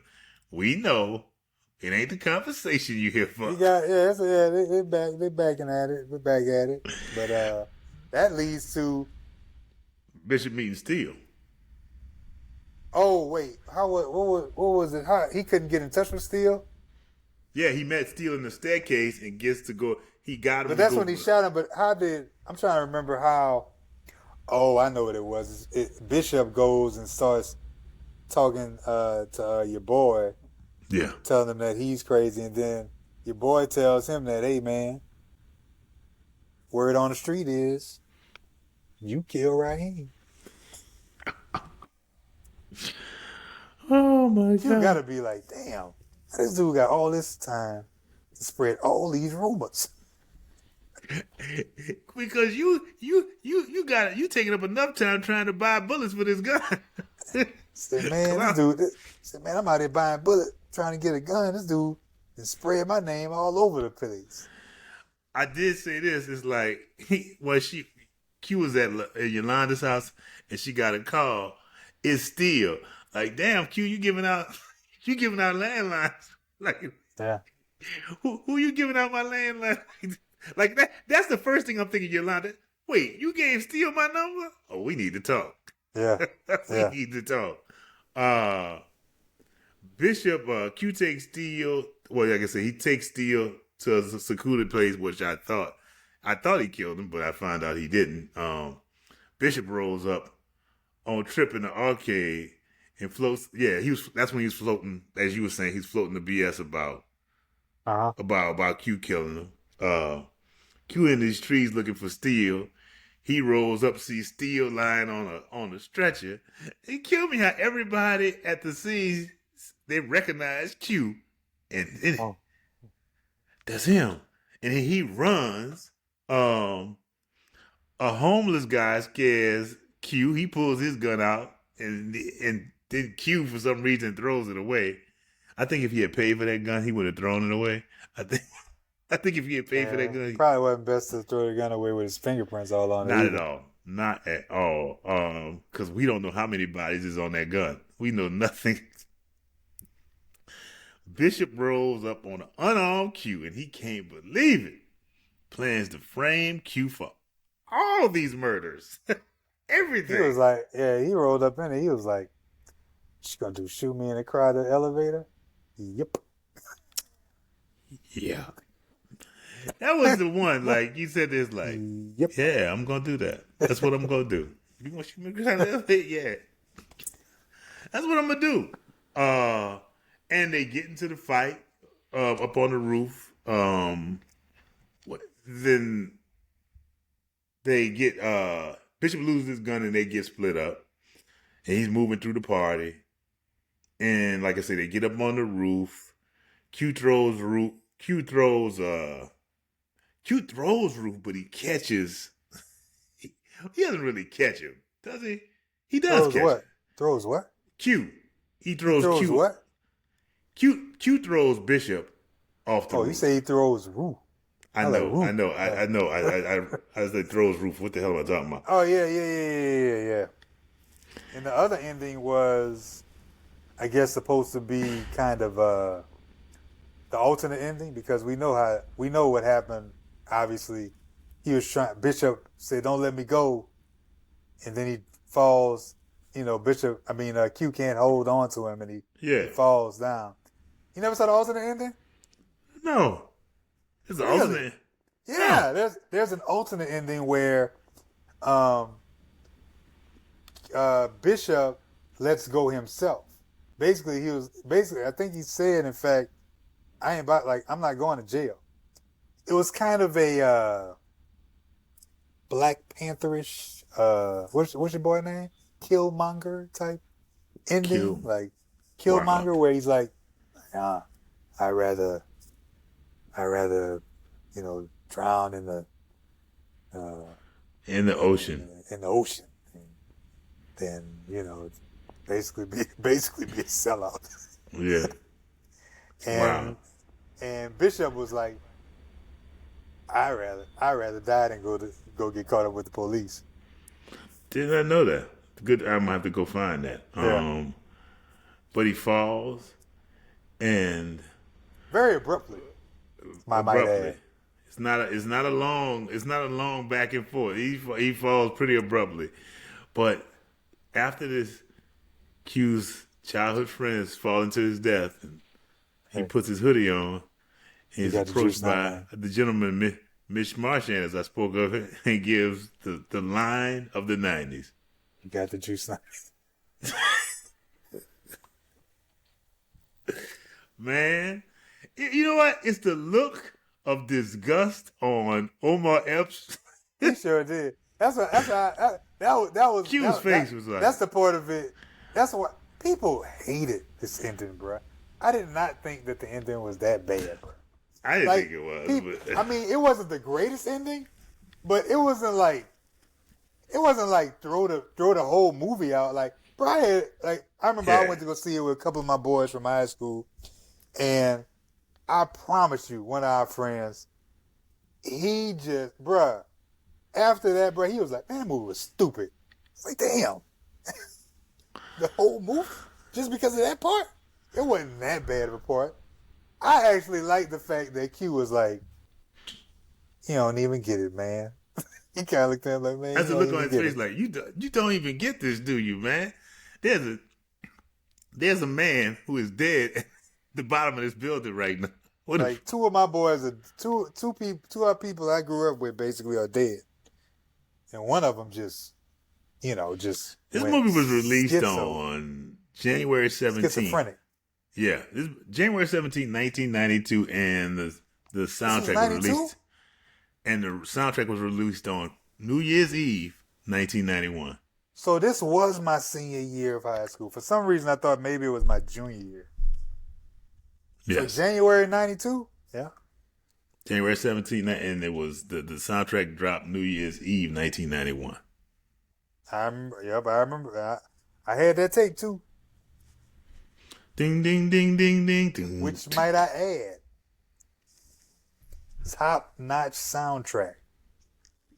we know it ain't the conversation you here for. He got they backing at it. We're back at it. But that leads to Bishop meeting Steele. oh wait, what was it? How he couldn't get in touch with Steel? Yeah, he met Steele in the staircase and gets to go. He got him. But To that's go, when he shot him. But I'm trying to remember how? Oh, I know what it was. Bishop goes and starts talking to your boy, Yeah, telling him that he's crazy, and then your boy tells him that, hey man, word on the street is you kill Raheem. oh my You gotta be like, damn, this dude got all this time to spread all these rumors. Because you got it. You taking up enough time trying to buy bullets for this gun. Said, man, said, man, I'm out here buying bullets, trying to get a gun. This dude and spread my name all over the place. I did say this. It's like Q was at Yolanda's house and she got a call. It's Steele. Like, damn, Q, you giving out landlines. Like, Yeah. who you giving out my landline? Like that's the first thing I'm thinking, Yolanda. Wait, you gave Steele my number? Oh, we need to talk. Yeah. we Yeah. need to talk. Bishop Q takes Steele. Well, like I said, he takes Steele to a secluded place, which I thought he killed him, but I found out he didn't. Bishop rolls up on Trip in the arcade and floats. Yeah, that's when he was floating, as you were saying, he's floating the BS about Q killing him. Q in these trees looking for Steele. He rolls up, sees Steele lying on a stretcher. It killed me how everybody at the scene, they recognize Q, and that's him. And he runs. A homeless guy scares Q. He pulls his gun out, and then Q for some reason throws it away. I think if he had paid for that gun, he would have thrown it away. I think if he had paid for that gun, Probably wasn't best to throw the gun away with his fingerprints all on it. not at all. Not at all. Because we don't know how many bodies is on that gun. We know nothing. Bishop rolls up on an unarmed Q, and he can't believe it. Plans to frame Q for all these murders. Everything. He was like, yeah, he rolled up in it. He was like, "She gonna do shoot me in the crowded elevator?" Yep. Yeah. That was the one, like, you said this, like, Yep. yeah, I'm going to do that. That's what I'm going to do. You want to shoot me in the crowded elevator? Yeah. That's what I'm going to do. And they get into the fight up on the roof. Then they get Bishop loses his gun and they get split up. And he's moving through the party. And like I said, they get up on the roof. Q throws Roof, but he catches. He doesn't really catch him, does he? He does Throws catch what? him. Throws what? Q. He throws Q. What? Q throws Bishop off the roof. You say he throws Roof. I know. I said throws Roof. What the hell am I talking about? Oh, yeah. And the other ending was, I guess, supposed to be kind of the alternate ending, because we know what happened. Obviously, Bishop said, "Don't let me go," and then he falls. Q can't hold on to him, and he falls down. You never saw the alternate ending? No. It's an Really? alternate. Yeah, there's an alternate ending where um, Bishop lets go himself. Basically I think he said, in fact, I'm not going to jail. It was kind of a Black Pantherish what's your boy name? Killmonger type ending, like Wow. Killmonger, where he's like, nah, I rather drown in the In the ocean. ocean than basically be a sellout. Yeah. And Wow. and Bishop was like, I rather die than go get caught up with the police. Did not know that. Good. I'm gonna have to go find that. Yeah. But he falls and Very abruptly, I might abruptly. add. It's not a long back and forth. He falls pretty abruptly. But after this, Q's childhood friends fall into his death, and he Hey, puts his hoodie on. He's got the juice approached now, by man. the gentleman, Mitch Marchand, as I spoke of it, and gives the line of the 90s. You got the juice now. Man, you know what? It's the look of disgust on Omar Epps. He sure did. Q's face was like, that's the part of it. That's what people hated this ending, bro. I did not think that the ending was that bad, bro. I didn't Like, think it was. But I mean, it wasn't the greatest ending, but it wasn't like throw the whole movie out. Like, bro, I remember I Yeah. went to go see it with a couple of my boys from high school, and I promise you, one of our friends, he just, bruh, after that, bruh, he was like, man, that movie was stupid. It's like, damn. The whole movie? Just because of that part? It wasn't that bad of a part. I actually like the fact that Q was like, you don't even get it, man. He kind of looked at him like, man, that's you the don't look on even his get face, it. like you don't even get this, do you, man? There's a man who is dead at the bottom of this building right now. What? Like, two of my boys, two of people I grew up with basically are dead. And one of them just This went movie was released schizo, on January 17th. schizophrenic. Yeah, this January 17th, 1992, and the This is soundtrack was 92? released. And the soundtrack was released on New Year's Eve, 1991. So this was my senior year of high school. For some reason, I thought maybe it was my junior year. Yes, So January 92? Yeah. January 17th, and it was the soundtrack dropped New Year's Eve, 1991. I remember. I had that tape too. Ding, ding, ding, ding, ding, ding. Which might I add, top-notch soundtrack.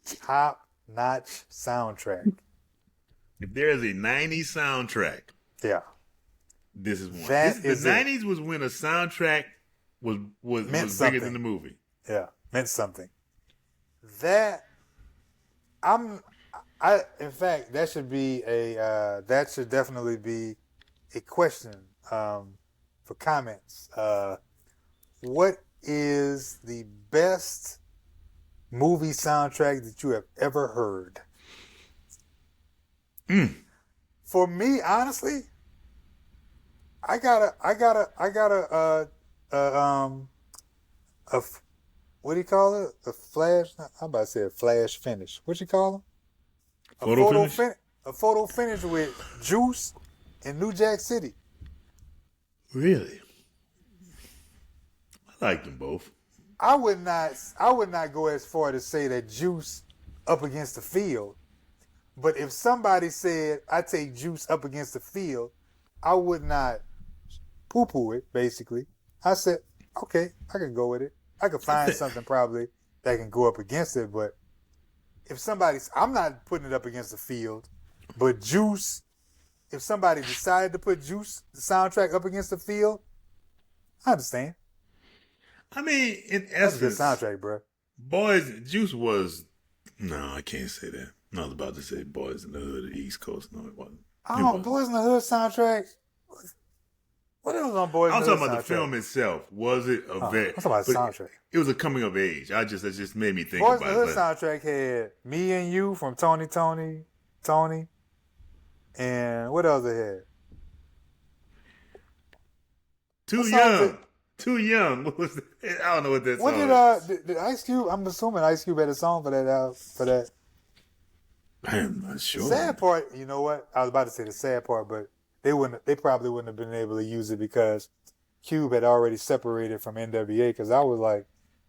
Top-notch soundtrack. If there is a 90s soundtrack, Yeah. this is one. That The is it. 90s was when a soundtrack was Meant bigger something. than the movie. Yeah. Meant something. That in fact, that should definitely be a question for comments. What is the best movie soundtrack that you have ever heard? For me, honestly, I got what do you call it? A flash? I'm about to say a flash finish. What you call them? Photo finish? A photo finish with Juice in New Jack City. Really? I like them both. I would not go as far to say that Juice up against the field. But if somebody said I take Juice up against the field, I would not poo-poo it, basically. I said, okay, I can go with it. I could find something probably that can go up against it, but I'm not putting it up against the field, but Juice, if somebody decided to put Juice, the soundtrack, up against the field, I understand. I mean, in That's a good essence, soundtrack, bro. Juice was. No, I can't say that. I was about to say Boys in the Hood of the East Coast. No, it wasn't. Oh, Boys in the Hood soundtrack. What else on Boys I'm in the talking Hood about the soundtrack? film itself. Was it a I'm very? talking about the But soundtrack. it was a coming of age. That just made me think Boys in the about Hood it. soundtrack had Me and You from Tony, and what else it had? Too What song is young. it? Too young. What was that? I don't know what that What song is. did Ice Cube? I'm assuming Ice Cube had a song for that. For that. I'm not The sure. sad part, you know what? I was about to say the sad part, but they probably wouldn't have been able to use it because Cube had already separated from NWA. Because I was like,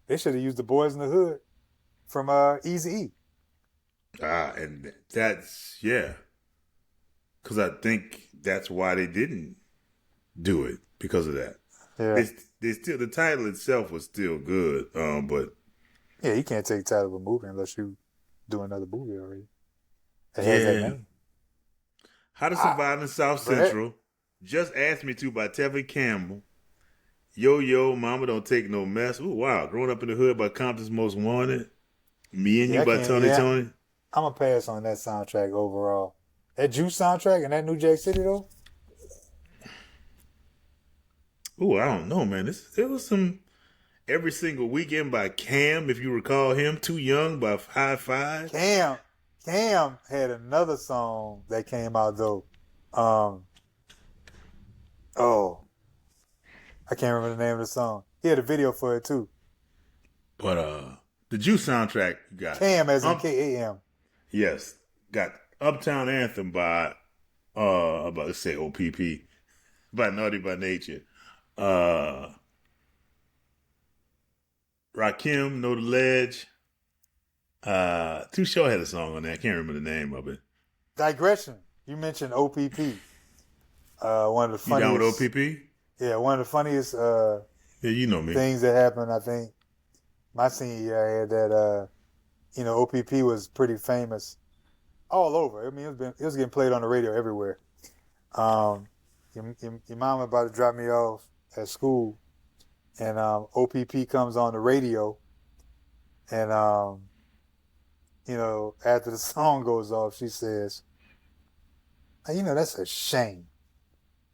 they should have used the Boys in the Hood from Eazy-E. And that's because I think that's why they didn't do it because of that. Yeah, They still the title itself was still good, but yeah. You can't take the title of a movie unless you do another movie already. It has that yeah. name. How to Survive in South Brett. Central. Just Asked Me To by Tevin Campbell. Yo Yo, Mama Don't Take No Mess. Ooh, wow. Growing Up in the Hood by Compton's Most Wanted. Me and Yeah, You by Tony. I'm gonna pass on that soundtrack overall. That Juice soundtrack and that New Jack City though. Ooh, I don't know, man. There was some Every Single Weekend by Cam, if you recall him. Too Young by High Five. Cam had another song that came out though. I can't remember the name of the song. He had a video for it too. But the Juice soundtrack you got Cam as in K-A-M. Yes. Got Uptown Anthem by I'm about to say OPP by Naughty by Nature. Rakim, Know the Ledge. Too Short had a song on there. I can't remember the name of it. Digression. You mentioned OPP. One of the funniest. You down with OPP? Yeah, one of the funniest Yeah, you know me. things that happened, I think, my senior year, I had that, OPP was pretty famous all over. I mean, it was getting played on the radio everywhere. Your mom about to drop me off at school, and OPP comes on the radio, and, after the song goes off, she says, that's a shame.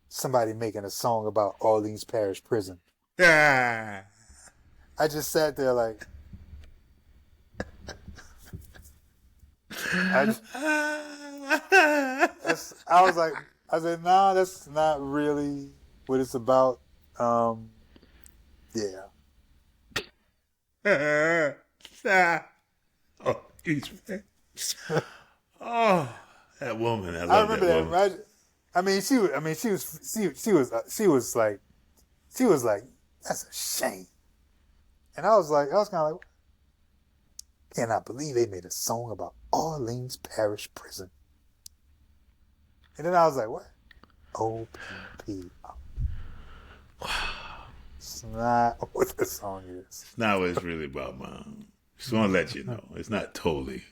Somebody making a song about Orleans Parish Prison. Ah. I just sat there like, I said, nah, that's not really what it's about. Yeah. Oh, he's oh, that woman. I I love remember that that. woman. She was like, that's a shame. And I was kind of like, cannot believe they made a song about Orleans Parish Prison. And then I was like, what? OPP. It's not what the song is. It's not what it's really about, Mom. Just want to let you know. It's not totally.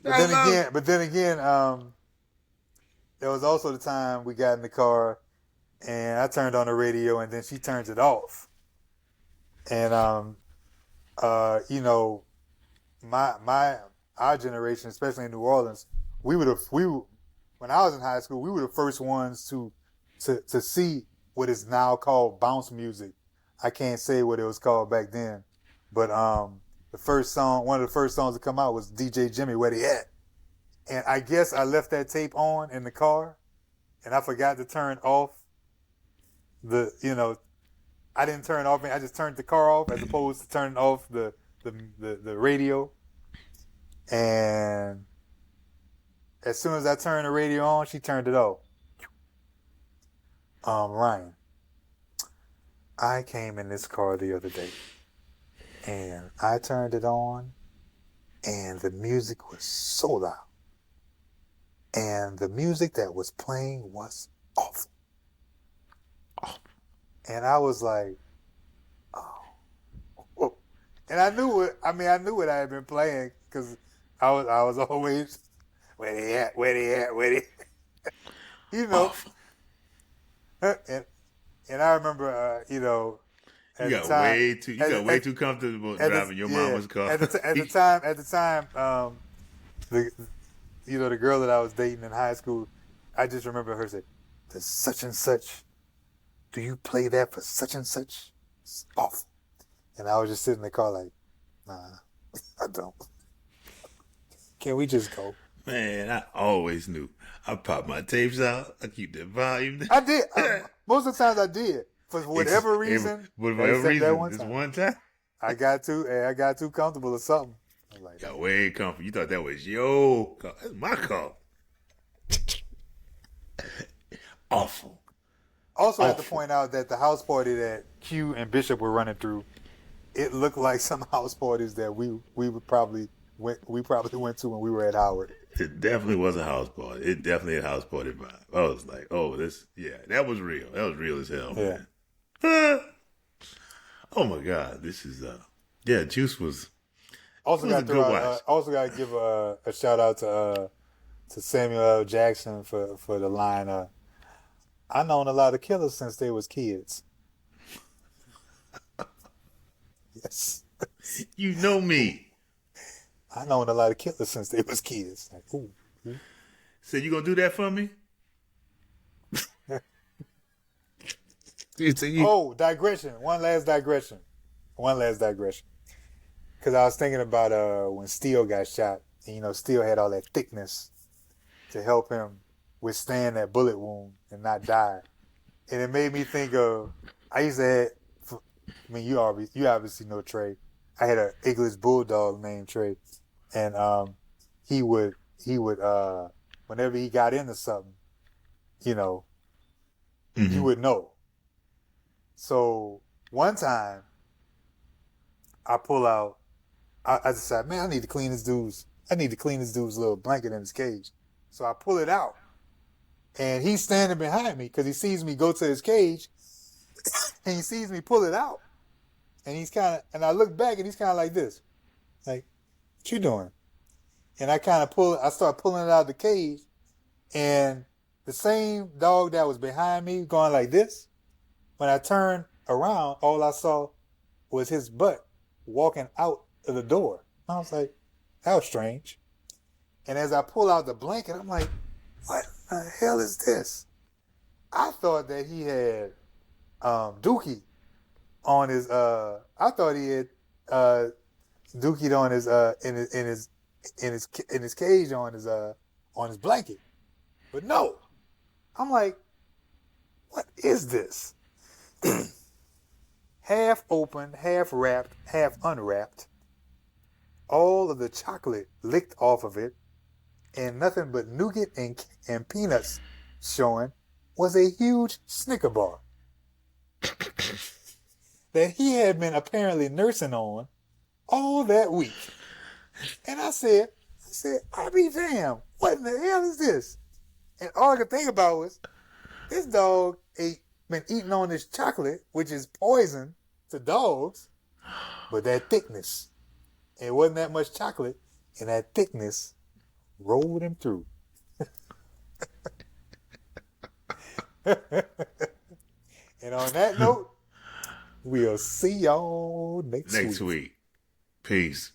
But then again, there was also the time we got in the car and I turned on the radio and then she turns it off. And our generation, especially in New Orleans, when I was in high school, we were the first ones to see what is now called bounce music. I can't say what it was called back then, but one of the first songs to come out was DJ Jimmy, Where They At? And I guess I left that tape on in the car, and I forgot to turn off I didn't turn it off. I just turned the car off as opposed to turning off the radio. And as soon as I turned the radio on, she turned it off. Ryan, I came in this car the other day, and I turned it on, and the music was so loud. And the music that was playing was awful. And I was like, oh. And I knew what I had been playing because I was always, where they at? And I remember, you got way too comfortable driving your mama's car. At the time, the girl that I was dating in high school, I just remember her say, "The such and such. Do you play that for such and such? It's awful." And I was just sitting in the car like, "Nah, I don't. Can we just go?" Man, I always knew. I pop my tapes out. I keep the volume. I did. Most of the times I did. For whatever reason. Whatever except reason. that one This time. one time. I got too comfortable or something. I was like, Got way comfortable. You thought that was your call. That's my call. Awful. Also, I have to Awful. point out that the house party that Q and Bishop were running through, it looked like some house parties that we probably went to when we were at Howard. It definitely was a house party. It definitely had a house party vibe. I was like, oh, that was real. That was real as hell, Yeah. man. Oh my God, this is Juice was. Also It was got a good to watch. also got to give a shout out to Samuel L. Jackson for the line. I known a lot of killers since they was kids. Yes, You know me. I known a lot of killers since they was kids. Like, ooh. Said you gonna do that for me? Oh, digression. One last digression. Because I was thinking about when Steele got shot. And, Steele had all that thickness to help him withstand that bullet wound and not die. And it made me think of, I used to have, you obviously know Trey. I had an English bulldog named Trey. And he would whenever he got into something, you would know. So one time, I pull out. I decided, man, I need to clean this dude's little blanket in his cage. So I pull it out, and he's standing behind me because he sees me go to his cage, and he sees me pull it out, and and I look back, and he's kind of like this, like, what you doing? And I start pulling it out of the cage, and the same dog that was behind me going like this. When I turned around, all I saw was his butt walking out of the door. I was like, that was strange. And as I pull out the blanket, I'm like, what the hell is this? I thought that he had Dookie on his. I thought he had Dookie on his in his cage on his blanket, but no. I'm like, what is this? Half open, half wrapped, half unwrapped. All of the chocolate licked off of it, and nothing but nougat and peanuts showing, was a huge Snicker bar that he had been apparently nursing on all that week. And I said, I'll be damned. What in the hell is this? And all I could think about was, this dog been eating on this chocolate, which is poison to dogs, but that thickness. It wasn't that much chocolate, and that thickness rolled him through. And on that note, we'll see y'all next week. Next week. Peace.